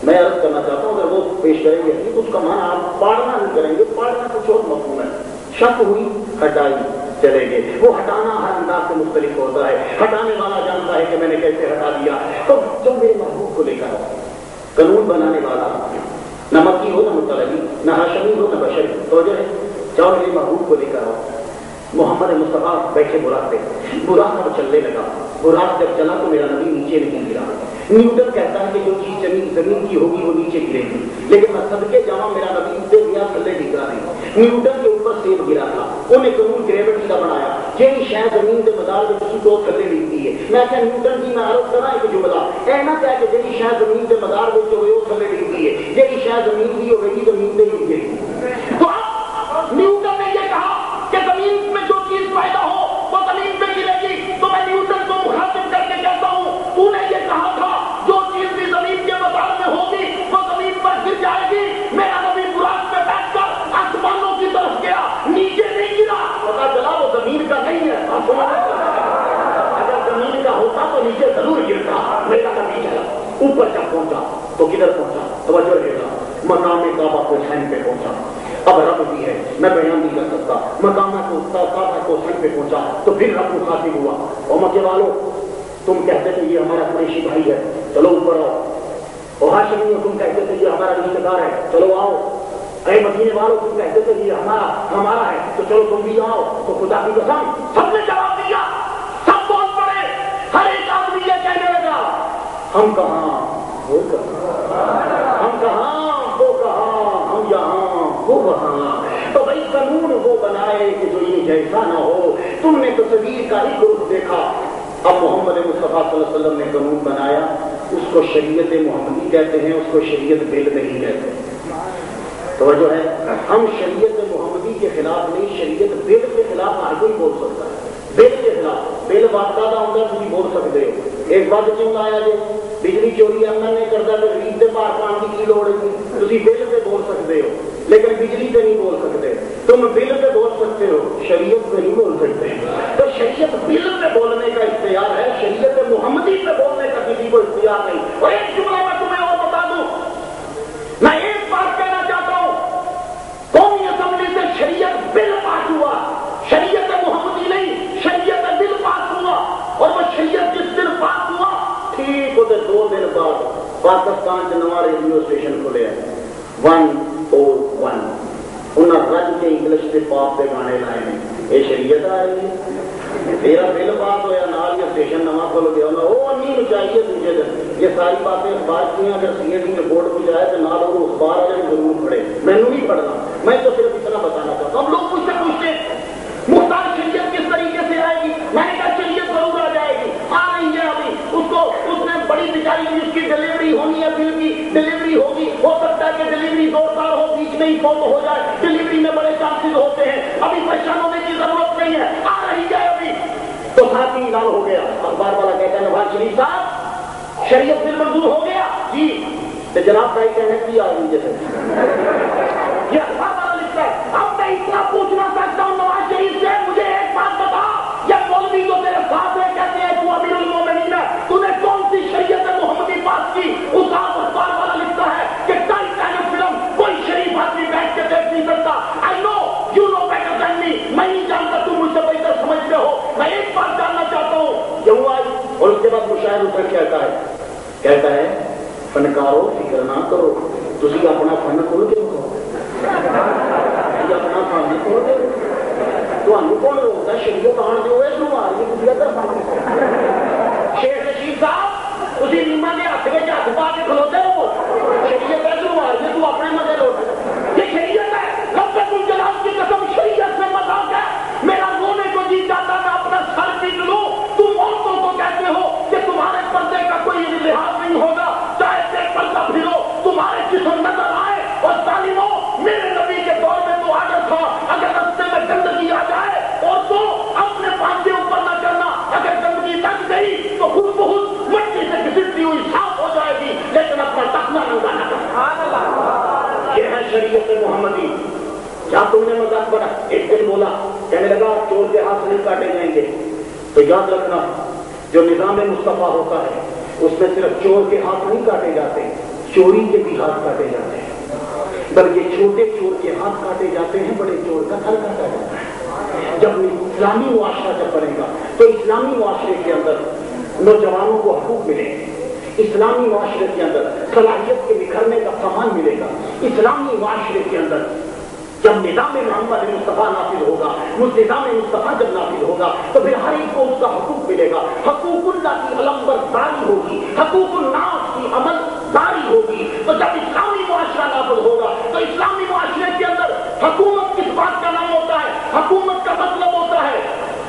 میں عرض کرنا چاہتا ہوں اگر وہ پیش کریں گے اس کا معنی آپ پاڑنا نہیں کریں گے. پاڑنا کچھ اور مفہوم ہے. شک ہوئی ہٹائی چلیں گے. وہ ہٹانا ہر انداز سے مختلف ہوتا ہے. ہٹانے والا جانتا ہے کہ میں نے کیسے ہٹا دیا. تو جو میرے محبوب کو لے کر قانون بنانے والا نہ مکی ہو نہ مطلبی، نہ ہاشمی ہو نہ بشری، توجہ ہے، جاؤ میرے محبوب کو لے کر آؤ. محمد مصطفیٰ بیٹھے براق پہ، براق اب چلنے لگا. براق جب چلا تو میرا نبی نیچے نہیں گرا. نیوٹن کہتا ہے کہ جو چیز زمین کی ہوگی وہ نیچے گرے گی، لیکن میں صدقے جاؤں میرا نبی سے گیا تھلے ڈگا نہیں. نیوٹن کے اوپر سیب گرا تھا، انہیں قانون گریوٹی کا بنایا. یہ شاید زمین کے مدار میں کسی کو تھلے ڈگتی ہے. میں کیا نیوٹن کی میں عرض کرا ایک جملہ اینا کہہ کہ جی شاید زمین کے مدار میں جو ہوئے وہ تھلے ڈگتی ہے، یہ شاید زمین کی ہوگی زمین سے ہی گرے گی. تو اب نیوٹن نے یہ کہا کہ زمین میں جو چیز پیدا ہو وہ زمین پہ گرے گی. تو میں نیوٹن کو مخاطب کر کے کہتا ہوں تو نے یہ کہا تھا جو چیز بھی زمین کے مدار میں ہوگی وہ زمین پر گر جائے گی. میرا نبی براق پہ بیٹھ کر آسمانوں کی طرف گیا، نیچے نہیں گرا. پتا چلا وہ زمین کا نہیں ہے، اگر زمین کا ہوتا تو نیچے ضرور گرتا. میرا نبی چلا اوپر جب پہنچا تو کدھر پہنچا؟ توجہ رہے گا، مقام کعبہ کو حسین پہ پہنچا. اب رب بھی ہے میں بیان نہیں کر سکتا. مقامہ کو کعبہ کو حسین پہ پہنچا تو پھر رب مخاطب ہوا. اور مکے والوں تم کہتے تھے یہ ہمارا قریشی بھائی ہے، چلو اوپر آؤ. اور ہاشمی تم کہتے تھے یہ ہمارا رشتے دار ہے، چلو آؤ. اے مدینے والوں تم کہتے تھے یہ ہمارا ہے تو چلو تم بھی آؤ. تو خدا کی قسم سب نے جواب دیا، سب بول پڑے. ہر ایک آدمی یہ کہنے لگا ہم کہاں وہ کہاں، ہم کہاں وہ کہاں، ہم یہاں وہ وہاں. تو بھائی قانون وہ بنائے کہ جو یہ جیسا نہ ہو. تم نے تصویر کا ہی گروپ دیکھا. اب محمد مصطفیٰ صلی اللہ علیہ وسلم نے قانون بنایا، اس کو شریعت محمدی کہتے ہیں، اس کو شریعت بل نہیں کہتے. توجہ ہے، ہم شریعت محمدی کے خلاف نہیں، شریعت بل کے خلاف ہر کوئی بول سکتا ہے. بل کے خلاف بل باقاعدہ ہوگا تھی بول سکتے ہو. ایک بات کیوں لایا جی بجلی چوری ایم نے کرتا تو غریب سے پار پانی کی لوڑ ہے، تھی بل سے بول سکتے ہو لیکن بجلی پہ نہیں بول سکتے. تم بل پہ بول سکتے ہو، شریعت پہ نہیں بول سکتے. تو شریعت بل پہ بولنے کا اختیار ہے، شریعت محمدی پہ بولنے کا کسی کو اختیار نہیں. اور ایک جملہ میں تمہیں اور بتا دوں، میں ایک بات کہنا چاہتا ہوں، قومی اسمبلی سے شریعت بل پاس ہوا، شریعت محمدی نہیں، شریعت بل پاس ہوا. اور وہ شریعت جس دن پاس ہوا ٹھیک ہوتے 2 دن بعد پاکستان کے نواں ریڈیو اسٹیشن کھلے ہیں 101. انہیں رج کے انگلش سے پاپ کے گانے لائے ہیں. یہ شریعت آ رہی ہے، میرا بل پاس ہوا نال یہ اسٹیشن نواں کھل گیا. وہ نہیں چاہیے دوسرے دن یہ ساری باتیں اخبار کی ہیں. اگر سی اے ڈی رپورٹ کو جائے تو نال وہ اخبار والے ضرور پڑھے. میں نے نہیں پڑھنا، میں تو صرف اتنا بتانا چاہتا ہوں. ہم لوگ مجھ سے پوچھتے مختار شریعت کس طریقے سے آئے گی؟ میں نے کہا شریعت ضرور آ جائے گی، آ رہی ہے ابھی. اس نے بڑی بیچاری اس کی ڈلیوری ہونی ہے، بل کی ڈلیوری ہوگی. ہو سکتا ہے کہ ڈلیوری 2 سال ہو، بیچ میں ہی فوت ہو جائے. ڈلیوری میں بڑے چانسز ہوتے ہیں، ابھی پریشان ہونے کی ضرورت نہیں ہے، آ رہی ہے ابھی. تو ساتھ ہی اعلان ہو گیا. اخبار والا کہتا ہے نواز شریف صاحب شریعت بل منظور ہو گیا جی، تو جناب بھائی کہنے کی آ رہی ہے یہ اخبار والا لکھتا ہے۔ اب میں اتنا پوچھنا چاہتا ہوں نواز شریف سے، مجھے ایک بات بتا، یہ مولوی جو تیرے ساتھ ہے کہتے ہیں تو امیر المومنین ہے، تو نے کون سی شریعت محمدی پاس کی؟ اس اخبار والا لکھتا ہے کہ ٹائٹینک فلم کوئی شریف آدمی بیٹھ کے دیکھ نہیں سکتا۔ آئی نو یو نو بیٹر دین می، میں نہیں جانتا تم مجھ سے بہتر سمجھتے ہو، میں ایک بات جاننا چاہتا ہوں یہ ہوا۔ اور اس کے بعد مشاہد اتر کہتا ہے فنکارو فکر نہ کرو، تسی اپنا فن کھول کے رکھو، اپنا فن کھول کے تمہیں کون روکتا شریعت آن دو شیخ رشید صاحب اسی نیما کے ہاتھ میں ہاتھ پا کے کھلوتے ہو، شریعت ایسے مار کے تو اپنے مزے لوٹ، یہ شریعت ہے۔ رب الجلال کی قسم شریعت سے مذاق ہے، میرا رونے کو جی جاتا میں اپنا سر پیٹ لوں۔ تم عورتوں کو کہتے ہو کہ تمہارے پردے کا کوئی لحاظ نہیں ہوگا، چاہے پیٹ پردہ پھرو تمہارے جسم نظر آئے، اور ظالموں میرے نبی کے دور میں تو عادت تھا اگر رستے میں گندگی آ جائے اور تو اپنے پانچے اوپر نہ کرنا، اگر گندگی لگ گئی تو خود بخود مٹی سے گھسٹتی ہوئی صاف ہو جائے گی، لیکن اپنا ٹکنا ننگا نہ کرنا۔ یہ ہے شریعت محمدی۔ کیا تم نے مذاق بنا؟ ایک دن بولا، کہنے لگا چور کے ہاتھ نہیں کاٹے جائیں گے، تو یاد رکھنا جو نظام مصطفیٰ ہوتا ہے اس میں صرف چور کے ہاتھ نہیں کاٹے جاتے، چوری کے بھی ہاتھ کاٹے جاتے ہیں، بلکہ چھوٹے چور کے ہاتھ کاٹے جاتے ہیں، بڑے چور کا سر کاٹا جاتا ہے۔ جب اسلامی معاشرہ جب بنے گا تو اسلامی معاشرے کے اندر نوجوانوں کو حقوق ملے گے، اسلامی معاشرے کے اندر صلاحیت کے نکھرنے کا سامان ملے گا، اسلامی معاشرے کے اندر جب نظام محمد مصطفیٰ نافذ ہوگا، اس نظام مصطفیٰ جب نافذ ہوگا تو پھر ہر ایک کو اس کا حقوق ملے گا، حقوق اللہ کی علمبرداری ہوگی، حقوق الناس کی عمل داری ہوگی۔ تو جب اسلامی معاشرہ نافذ ہوگا تو اسلامی معاشرے کے اندر حکومت کس بات کا نام ہوتا ہے؟ حکومت کا مطلب ہوتا ہے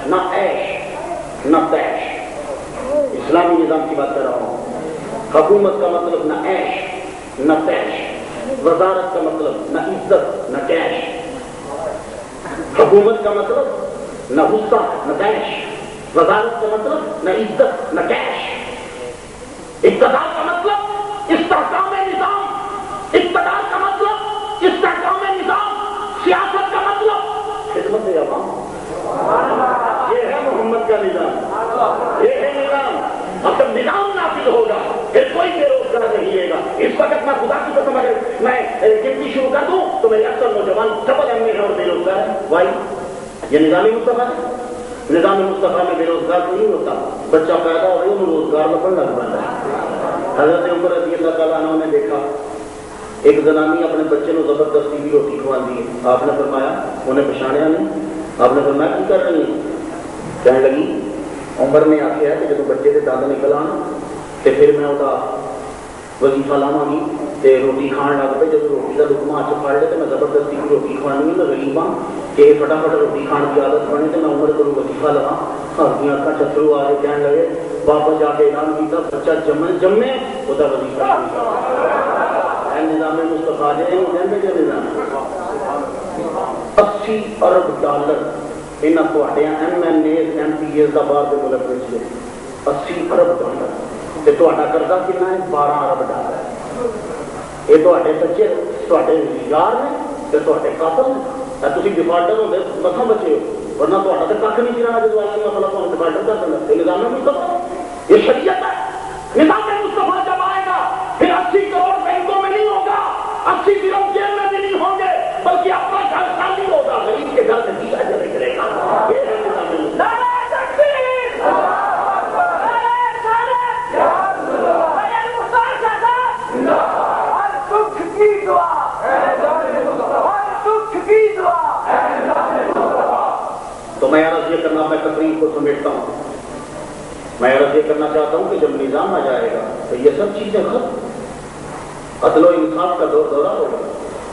نہ عیش نہ تیش، اسلامی نظام کی بات کر رہا ہوں۔ حکومت کا مطلب نہ عیش نہ تیش، وزارت کا مطلب نہ عزت نہ کیش، حکومت کا مطلب نہ غصہ نہ کیش، وزارت کا مطلب نہ عزت نہ کیش، اقتدار کا مطلب استحکام نظام، اقتدار کا مطلب استحکام نظام، سیاست کا مطلب خدمت عوام۔ یہ ہے محمد کا نظام، یہ ہے نظام۔ اب جب نظام نافذ ہوگا پھر کوئی بے روزگار نہیں رہے گا۔ اس وقت میں خدا کی قسم اگر میں گنتی شروع کر دوں تو میرے اکثر نوجوان ڈبل ایم اے ہیں اور بے روزگار ہے۔ وائی یہ نظام مصطفیٰ ہے؟ نظام مصطفیٰ میں بے روزگار نہیں ہوتا، بچہ پیدا ہو رہی انہیں روزگار میں پڑھنا پڑتا ہے۔ حضرت عمر رضی اللہ تعالیٰ عنہ نے دیکھا ایک زنانی اپنے بچے کو زبردستی بھی روٹی کھوا دی، آپ نے فرمایا انہیں پچھاڑیا نہیں، آپ نے فرمایا کی کر رہی ہیں؟ کہنے لگی عمر نے آخیا ہے کہ جب بچے کے دانت نکل آنا تو پھر میں وہ وظیفہ لاواں گی تے روٹی کھان لگ پہ، جب روٹی کا لقمہ ہاتھ پھڑ لے تو میں زبردستی کی روٹی کھوانی ہے، میں غریب ہاں کہ فٹافٹ روٹی کھان کی عادت بنے تو میں عمر کو وظیفہ لوا۔ ہاتھ اکھاں چترو آ کے کہنے لگے، واپس جا کے اعلان کیا بچہ جمے وہ وظیفہ نظام مصطفیٰ جی نظام 80 ارب ڈالر یہاں تھوڑے M N A M P As کا باہر کے ملک میں 80 ارب ڈالر، تو قرضہ کتنا ہے؟ 12 ارب ڈالر۔ یہ تے بچے تے یار نے تو قاتل نے، تھی ڈیفالٹر ہوتے مساں بچے ہو، ورنہ تو کھ نہیں چلانا جب آیا مسئلہ تمہیں ڈیفالٹر کر دینا۔ یہ نظام مصطفیٰ، یہ شریعت ہے۔ نظام مصطفیٰ جب آئے گا پھر 80 کروڑ بینکوں میں نہیں ہوگا، 80 کروڑ جیل میں بھی نہیں ہوں گے، بلکہ اپنا گھر خالی ہوگا، غریب کے گھر سے دیکھا جائے کرے گا۔ یہ ہے نظام مصطفیٰ۔ تو میں عرض یہ کرنا، میں تقریر کو سمیٹتا ہوں، میں عرض یہ کرنا چاہتا ہوں کہ جب نظام آ جائے گا تو یہ سب چیزیں ختم، عدل و انصاف کا دورہ ہوگا۔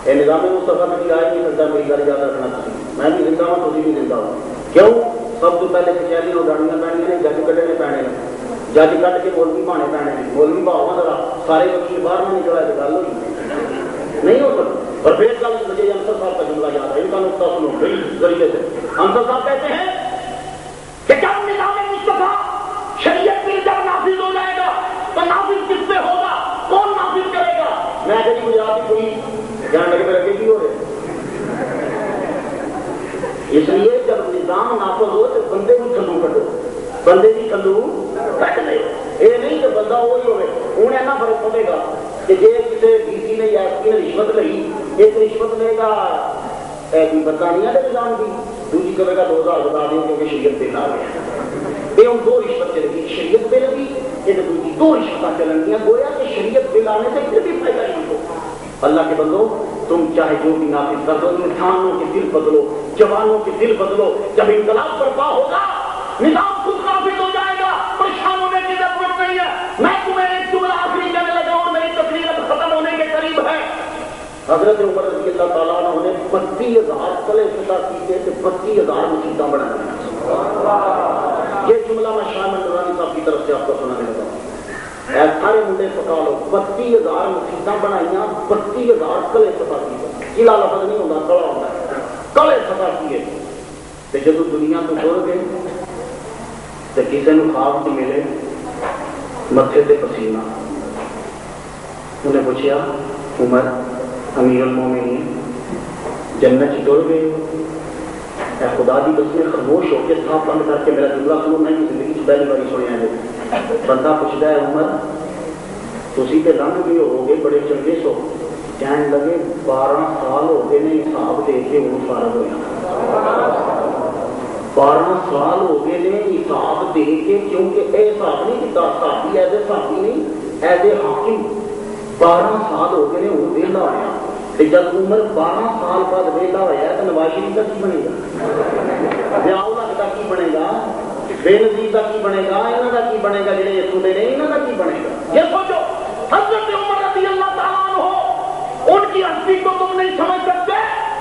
یہ نظام مصطفیٰ کبھی آئے نہیں سکتا، میری گل یاد رکھنا چاہیے، میں بھی زندہ ہوں تھی بھی زندہ ہوں۔ کیوں؟ سب تو پہلے کچہری اڈاڑیاں پینی نے، جج کٹنے پینے نے، جج کٹ کے مولوی بہانے پینے نے، مولوی بہاوا ذرا سارے وکیل باہر میں نکلا تو گل ہوئی نہیں ہو سکتی۔ اور پھر کل مجھے انصر صاحب کا جملہ یاد ہے، ان کا نقطہ سنو اس ذریعے سے۔ انصر صاحب کہتے ہیں کہ جب نظام مصطفیٰ شریعت بل جب نافذ ہو جائے گا تو نافذ ہوگی جان لگے میرے کی ہو رہے. اس لیے جب نظام نافذ ہو تو بندے بھی تھلو کٹو, بندے بھی تھلو کٹ لے. یہ نہیں کہ بندہ وہی ہوئے. ہوں ایسا فرق پڑے گا کہ جی کسی ڈی سی نے یا ایس پی نے رشوت لی, ایک رشوت لے گا برطانیہ کے نظام کی, دوسری کرے گا 2000 بتا دیں کیونکہ شریعت بل آ گیا. یہ ہوں دو رشوت چلے گی, شریعت بل بھی ایک دوسری دو رشوت چلن گیا. گویا کہ شریعت بل آنے سے پھر بھی فائدہ نہیں ہو. اللہ کے بندو تم چاہے جو بھی نافذ کر دو, انسانوں کے دل بدلو, جوانوں کے دل بدلو. جب انقلاب برپا ہوگا نظام خود نافذ ہو جائے گا, پریشان ہونے کی ضرورت نہیں ہے. میں تمہیں ایک جملہ آخری کہنے لگا اور میری تقریر اب ختم ہونے کے قریب ہے. حضرت عمر رضی اللہ تعالیٰ عنہ نے 32,000 کلے فتح کیے تھے, 32,000 مسجدیں بنائی. یہ جملہ میں شاہ نورانی صاحب کی طرف سے آپ کو سنانے لگا ہوں. سارے منڈے پکا لو, 32,000 مسجدیں بنائیاں, 32,000 کلے فتح کیے. قلعہ لفظ نہیں ہوتا, کڑا ہوتا ہے. کلے فتح کیے. جب دنیا تو ٹر گئے تو کسی نے خواب سے ملے متھے تے پسینہ. انہیں پوچھا عمر امیر المومنین جنت ٹر گئے, اے خدا دی قسم خاموش ہو کے تھا بند کر کے میرا جملہ سنو. میں زندگی سے پہلی باری سنیا ہے. بندہ پوچھتا ہے عمر تسی تے لنگ بھی ہو گئے بڑے چنگے سو. کہنے لگے 12 سال ہو گئے نے حساب دے کے ہوں فارغ ہویا. 12 سال ہو گئے نے حساب دے کے, کیونکہ اے حساب نہیں کیتا صحابی ایز اے صحابی نہیں ایز اے حاکم. 12 سال ہو گئے نے ہوں ویلا ہویا. جب عمر 12 سال بعد ویلا ہوا ہے تو نواز شریف کا کی بنے گا, ضیاء الحق کا کی بنے گا, بے نظیر کا کی بنے گا, یہاں کا کی بنے گا, جڑے اتوں دے رہے یہاں کا کی بنے گا. یہ سوچو حضرت عمر رضی اللہ تعالیٰ عنہ ان کی ہستی کو تم نہیں سمجھ سکتے.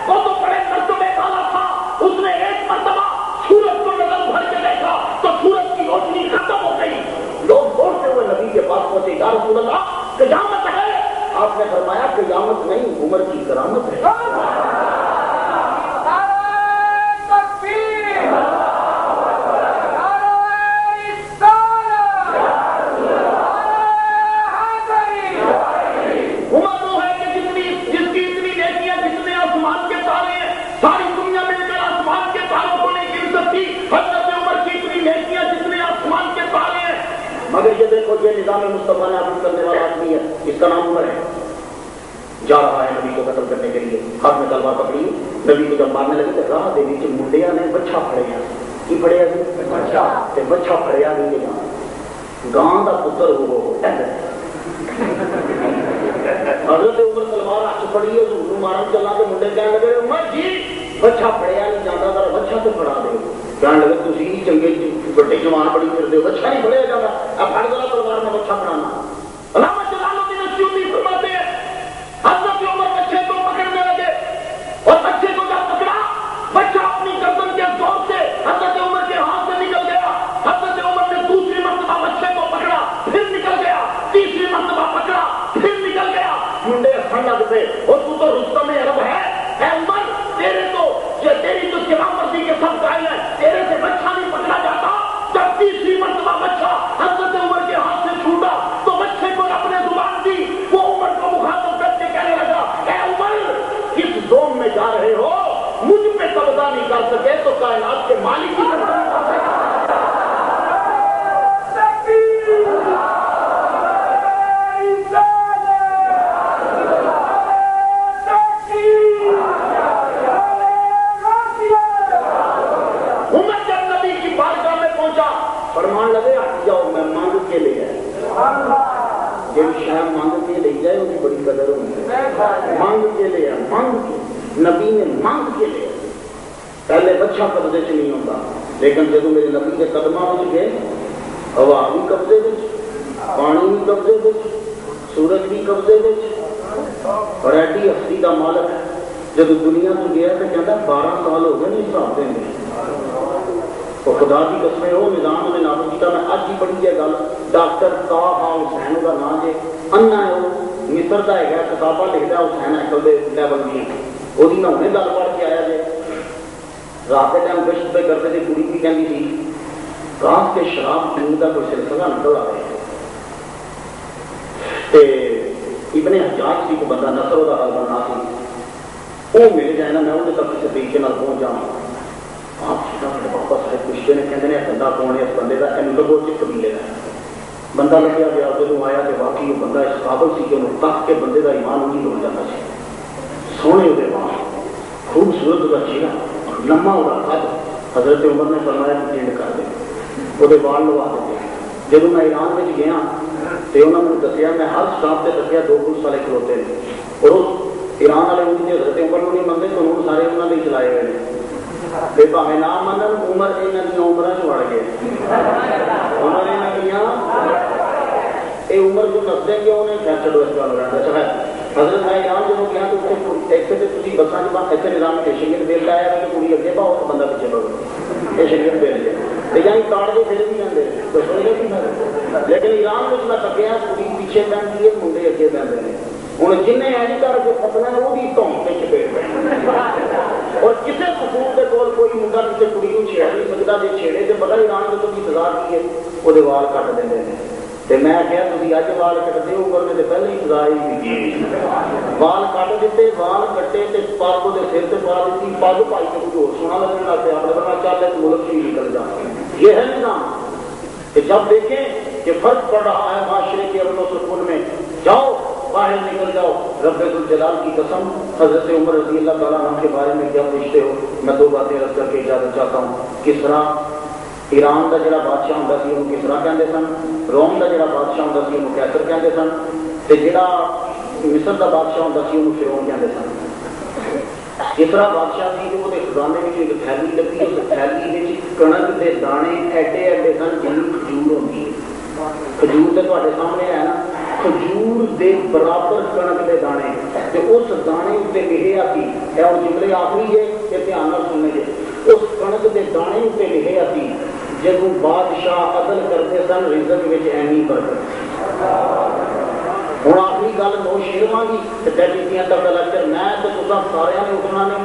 وہ تو بڑے مرتبے والا تھا. اس نے ایک مرتبہ سورج کو نظر بھر کے دیکھا تو سورج کی روشنی ختم ہو گئی. لوگ دوڑتے ہوئے نبی کے پاس پہنچے, یا رسول اللہ قیامت ہے. آپ نے فرمایا قیامت نہیں, عمر کی کرامت ہے. مگر یہ دیکھو یہ نظام مصطفیٰ نے نافذ کرنے والا آدمی ہے, اس کا نام عمر ہے. جا رہا ہے نبی کو قتل کرنے کے لیے, ہاتھ میں تلوار پکڑی. نبی کو جب مارنے لگے تو راہ دے نیچے منڈیا نے بچہ پھڑیا. کی پھڑیا جی؟ بچہ پھڑیا نہیں گا گاں کا پتر ہو. حضرت عمر تلوار ہاتھ پڑی ہے, مارن چلا کے منڈے کہنے لگے عمر جی بچہ پھڑیا نہیں جاتا, ذرا بچہ تو پھڑا دے. کہنے لگے تھی چنگے بڑے جوان بڑی پھرتے ہو, بچہ نہیں پڑھیا جاتا. اب پھڑ دلا تلوار میں بچہ پڑھانا. علامہ جلال الدین السیوطی فرماتے ہیں حضرت عمر بچے کو پکڑنے لگے اور بچے کو جب پکڑا بچہ اپنی گردن کے زور سے حضرت عمر کے ہاتھ سے نکل گیا. حضرت عمر نے دوسری مرتبہ بچے کو پکڑا, پھر نکل گیا. تیسری مرتبہ پکڑا, پھر نکل گیا. منڈے ہنسنے لگتے, اور تو رستم عرب ہے. اے عمر تیرے تو یہ تیری تو سلامتی کے سب گائے ہیں, تیرے سے بچہ نہیں پکڑا جاتا. جب تیسری مرتبہ بچہ حضرت عمر کے ہاتھ سے چھوٹا تو بچے کو اپنے زبان دی. وہ عمر کو مخاطب کر کے کہنے لگا اے عمر کس زوم میں جا رہے ہو, مجھ پہ قبضہ نہیں کر سکے تو کائنات کے مالک کی قبضہ نہیں کر سکے. فرمان لگے ہٹ جاؤ, میں مانگ کے لے آیا. جب شاید مانگ کے لے جائے ان کی بڑی قدر ہوگی. مانگ کے لے آیا, مانگ کے نبی نے مانگ کے لے. پہلے بچہ قبضے سے نہیں ہوتا, لیکن جب میرے نبی کے قدمہ ہو گئے, ہوا بھی قبضے میں, پانی بھی قبضے میں, سورج بھی قبضے میں, اور ایڈی ہستی کا مالک ہے. جب دنیا تو گیا تو کہتا 12 سال ہو گئے نہیں حساب دیں گے. تو خدا کی قسمیں ہو نظام نے نافذ کیا. میں اج ہی پڑھی ہے گل, ڈاکٹر طاہا حسین کا نام ہے, انا ہے, وہ مصر کا ہے, کتاباں لکھتا ہے حسین اکل کے لیول کی. وہ میں انہیں گل پڑھ کے آیا جائے. رات کے ٹائم گشت پہ کرتے تھے, کڑی بھی کہتی تھی کاش کے شراب پینے کا کوئی سلسلہ نکل آ رہا ہے. ابن حجاج سی کو بندہ نصر کا حال بننا سی وہ مل جائے نا میں انہیں تک کسی طریقے پہنچ جاؤں آپ واپس ہے پوچھتے ہیں کہتے ہیں بندہ کون ہے اس بندے کا یہ لگو چ قبیلے کا بندہ لگیا گیا جب آیا کہ واقعی وہ بندہ اس قابل سی کہ انہوں تک کے بندے کا ایمان نہیں ہو جاتا سی سونے وہ بال خوبصورت کا چہرہ لمبا ہوا قد حضرت عمر نے فرمایا کہ ٹینڈ کر دے وہ بال لوا دیتے جب میں ایران میں گیا تو انہوں نے دسیا میں ہر سٹاپ سے دسیا 2 پولیس والے کھلوتے ہیں اور اس ایران والے ان کے حضرت عمر کو نہیں منتے تو انہوں نے سارے انہوں نے چلائے ہوئے ہیں پھر پاوے نہ منن عمر یہاں کی عمر چڑ گئے عمر یہاں یہ عمر جو نسدیں گے انہیں خیر چلو اس کا لگا اچھا حضرت میں ایران جب گیا تو ایک سے تھی بسان کے بعد ایسے نظام میں شریعت بیل آیا کہ کڑی اگے پاؤ تو بندہ پیچھے پڑو یہ شریعت بیل ہے یعنی کاڑ کے پھر بھی آتے کوئی سوچے نہیں لیکن ایران میں میں تکیا کڑی پیچھے پہنتی ہے منڈے اگے پہنتے ہیں ہوں جن ایسی کر کے پتنا وہ بھی دھوم کے چپیٹ پہ اور کسی سکول کے کول کوئی منڈا کسی کڑی کو چھیڑ نہیں سکتا جی چھیڑے تو پتا ایران میں تو سزا کی ہے وہ وال کٹ دیں تو میں کیا تھی اج وال کٹتے ہو عمر نے پہلے ہی سزا ہی وال کٹ دیتے وال کٹے تو پگ وہ سر سے پا دیتی پگ پائی کے کچھ اور سونا لگنے لگ پیا اپنے بنا چل ہے ملک سے ہی نکل جا یہ ہے نظام کہ جب دیکھیں کہ فرق پڑ رہا ہے معاشرے کے امن و سکون میں جاؤ باہر نکل جاؤ رب الجلال کی قسم حضرت عمر رضی اللہ تعالیٰ عنہ کے بارے میں کیا پوچھتے ہو میں 2 باتیں رکھ کر کے اجازت چاہتا ہوں کس طرح ایران کا جڑا بادشاہ ہوتا سی انہوں کس طرح کہتے سن روم کا جڑا بادشاہ ہوتا سی انہوں کیسر کہتے سن تے جڑا مصر کا بادشاہ ہوتا سی انہوں فرعون کہتے سن کس طرح بادشاہ سی جو وہ خزانے میں ایک تھیلی لگی اس تھیلی میں کنک کے دانے ایڈے ایڈے سن جن کھجور ہوتی ہے کھجور تو تھوڑے سامنے ہے نا کھجور دے برابر کنک کے دانے تے اس دانے اتنے لکھیا سی اور جملے آخری ہے کہ دھیان نال سننے جے اس کنک کے دانے اتنے لکھیا سی جب بادشاہ عدل کرتے سن رزق وچ اینی برکت ہوں آخری گل 2 شیرواں کی ٹیلیویژن تک لیکچر میں تو تصا سارے نے اٹھنا نے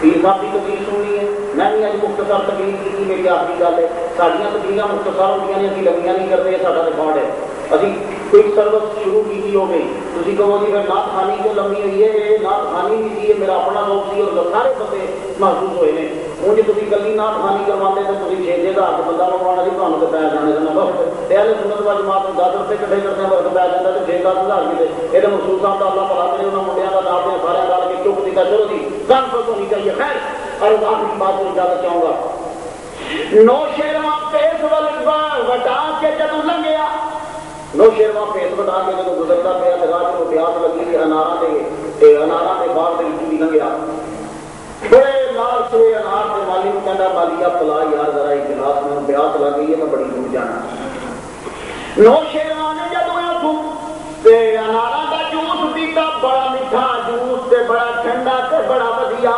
پیر صاحب کی تقریر سننی ہے میں بھی اج مختصر تقریر کی میری آخری گل ہے ساڈیاں تقریراں مختصر ہوندیاں نے اسی لمبیاں نہیں کرتے ساڈا ریکارڈ ہے ابھی کوئی سروس شروع کی ہو گئی تھی کہو جی پھر نعت خانی کیوں لمبی ہوئی ہے یہ نعت خانی بھی سی میرا اپنا لوگ سی اور سارے بندے محسوس ہوئے ہیں ہوں جی تھی کلی نعت خانی کرواتے تو تھی 6,000 بندہ منگوانا جی تمہیں تو پی جانے کا بس پہلے سنت و جماعت 10 روپے کٹھے کرتے ہیں وقت پی جاتا تو 6-10,000 کتنے یہ محسوس صاحب کا اللہ پڑھا کرے انہوں منڈیا کا نام دیا سارے ڈال کے چپ دیتا چلو جی کم کو ہونی چاہیے خیر اور آخری بات کو اجازت چاہوں گا نوشیرواں پیس وٹا کے جدو لنگیا نوشیرواں پیس وٹا کے جدو گزرتا پیا لگا کے وہ پیاس لگی انارا کے باغ بھی لنگیا بڑے لال سوئے انار کے مالی کو کہنا مالیا پلا یار ذرا اجلاس میں پیاس لگ گئی ہے میں بڑی دور جانا نوشیرواں نے جدو انارا کا جوس پیتا بڑا میٹھا جوس تے بڑا ٹھنڈا تے بڑا ودیا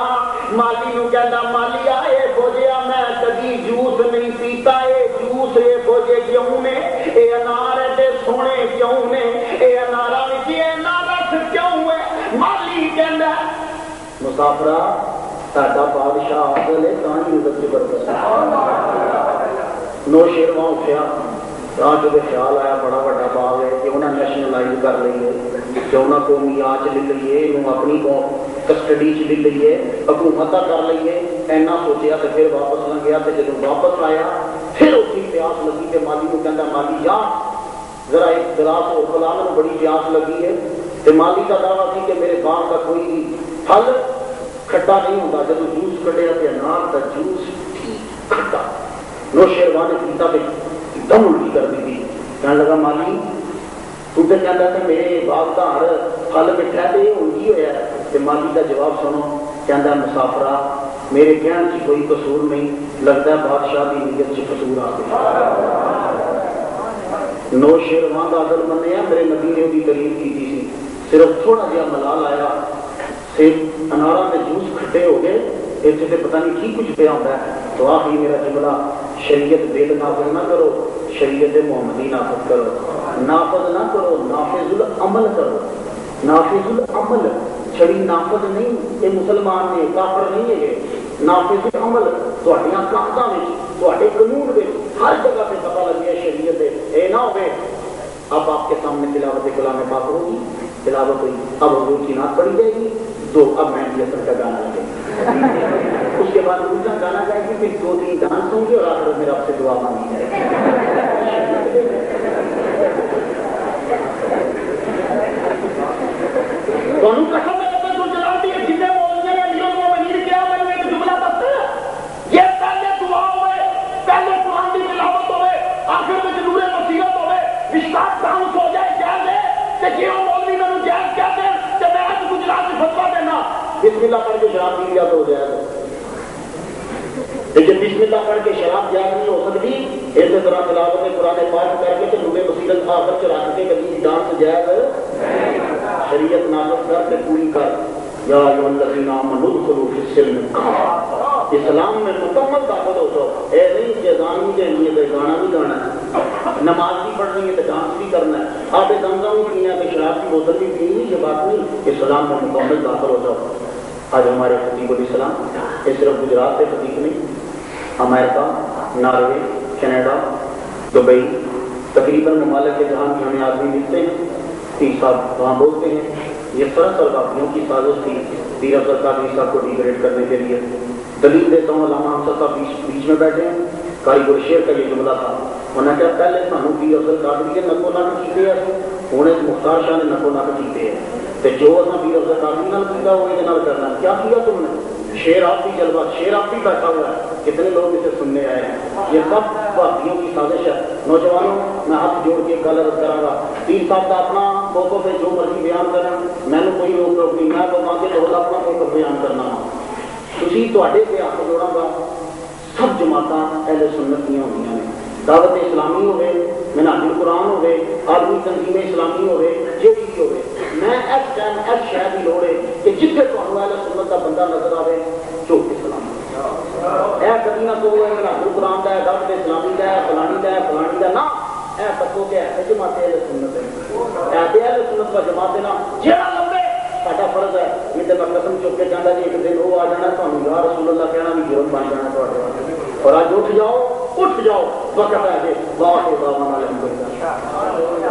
مالی نو کہندا مالیا اے بوجیا میں کبھی جوس نہیں پیتا اے جوس اے بوجے کیوں نے اے انار دے سونے کیوں نے اے انارا وچ اینا رس کیوں ہے مالی کہندا مسافرا ساڈا بادشاہ عادل ہے تاں ہی عزت زبردست نوشیرواں اٹھیا راہ جو خیال آیا بڑا بڑا باغ ہے کہ انہیں نیشنلائز کر لیے کہ انہیں قومی آج لے لیے انہوں اپنی کسٹڈی چ لے لیے حکومت کر لیے اینا سوچیا تو پھر واپس لگ گیا تو جب واپس آیا پھر اسی پیاس لگی کہ مالی کو کہنا مالی جا ذرا ایک گلاس اور پلا میں بڑی پیاس لگی ہے تو مالی کا دعویٰ تھی کہ میرے باغ کا کوئی بھی پھل کھٹا نہیں ہوتا جب جوس کٹیا تو انار کا جوس کھٹا نوشیرواں نے پیتا دم الٹی کر دی تھی کہنے لگا مالی تو تے کہندا کہ میرے باغ کا ہر پھل مٹھا ہے یہ الٹی ہویا ہے تے مالی کا جواب سنو کہندا مسافرا میرے کہن کی کوئی قصور نہیں لگتا ہے بادشاہ کی نیت سے قصور آ گیا نوشیرواں کا عدل منیا میرے نبی نے بھی تعریف کی تھی صرف تھوڑا جہا ملال آیا صرف انارا کے جوس کھٹے ہو گئے اتنے سے پتہ نہیں کی کچھ پیا ہوتا ہے تو آخری میرا جملہ شریعت دل نافذ نہ کرو شریعت محمدی نافذ کرو نافذ نہ کرو نافذ العمل کرو نافذ العمل چھڑی نافذ نہیں یہ مسلمان نے کافر نہیں ہے یہ نافذ العمل تہاڈیاں کاغذاں وچ تہاڈے قانون وچ ہر جگہ پہ پتہ لگیا شریعت اے نہ ہوے اب آپ کے سامنے تلاوت کلام پاک ہوگی، تلاوت ہوئی، اب حضور کی نعت پڑھی جائے گی، تو اب مہندی حسن کا گانا لگے گا، اس کے بعد حضور کا گانا گائے گی، پھر 2-3 ڈانس ہوں گے اور آخر میں آپ سے دعا مانگی جائے گی۔ دونوں قسم میں جلال دی جتنے بولنے ہیں لیوں کو منیر کیا میں نے ایک جملہ بتا یہ پہلے دعا ہوئے، پہلے قرآن کی تلاوت ہوئے، آخر میں نور بصیرت ہوئے، مشکات ڈانس ہو جائے جائز ہے کہ جیو مولوی میں جائز کہتے ہیں کہ میں آج گجرات سے فتوا دینا بسم اللہ پڑھ کے شراب پی لیا تو ہو جائے گا، لیکن بسم اللہ پڑھ کے شراب جائز نہیں ہو سکتی، اسی طرح تلاوت قرآن پاک کر کے نور بصیرت آخر چلا کے کبھی ڈانس جائز شریعت نافذ کر کے پوری کر، یا ایھا الذین آمنوا ادخلوا فی السلم کافۃ، اسلام میں مکمل داخل ہو جاؤ، اے نہیں کہ گانے کے لیے کوئی گانا بھی گانا ہے، نماز بھی پڑھنی ہے تو ڈانس بھی کرنا ہے، آپ زمزم بھی پینا ہے تو شراب کی بوتل بھی پینی، یہ بات نہیں، اسلام میں مکمل داخل ہو جاؤ۔ آج ہمارے خطیب الاسلام یہ صرف گجرات سے خطیب نہیں، امریکہ، ناروے، کینیڈا، دبئی، تقریباً ممالک کے جہاں بھی ہمیں آدمی ملتے ہیں، پیر صاحب وہاں بولتے ہیں یہ سراسر باقیوں کی سازش تھی پیر افضل قادری صاحب کو ڈیگریڈ کرنے کے لیے۔ دلیل دیتا ہوں، علامہ حمزہ صاحب بیچ میں بیٹھے ہیں، قاری گل شیر کا یہ جملہ تھا، انہوں نے کہا پہلے سانو پیر افضل قادری کے نکو نک کیتے ہیں، ہوں مختار شاہ نے نکو نک کیتے ہیں، تو جو اصل پیر افضل قادری نال کیتا وہ یہ نال کرنا، کیا کیا تم نے؟ شیر آپ بھی جلوہ، شیر آپ بھی بیٹھا ہوا ہے، کتنے لوگ اسے سننے آئے ہیں، یہ سب بھارتیوں کی سازش ہے۔ نوجوانوں میں ہاتھ جوڑ کے گل عرض کراں گا، پیر صاحب کا اپنا موقف ہے، جو مرضی بیان کریں، میں نے کوئی روک ٹوک نہیں، میں تو آگے تو اپنا موقف بیان کرنا تسی تواڈے تے ہاتھ جوڑاں گا، سب جماعتاں اہل سنت دیاں ہوندیاں نے، دعوت اسلامی ہوئے، منہاج القرآن ہوئے، عالمی تنظیم اسلامی ہوئے، جیڑی بھی ہوئے، میں اس ٹائم اس شہر کی لوڑ ہے کہ جتنے تمہیں اہل سنت کا بندہ نظر آئے جو اسلام اے کبھی نہ تو منہاج القرآن کا ہے، دعوت اسلامی کا ہے، فلانی کا ہے، فلانی کا نہ، اے تکو کہ ہے جماعت اہل سنت ہے، اہل سنت کا جماعت ہے نا، جیڑا لمبے ساڈا فرض ہے، یہ تو میں قسم چک کے جانا جی ایک دن وہ آ جانا تمہیں یا رسول اللہ کہنا بھی جرم بن جانا تھوڑے واسطے، اور آج اٹھ جاؤ وقت ہے جی، واہ دعوانا الحمدللہ۔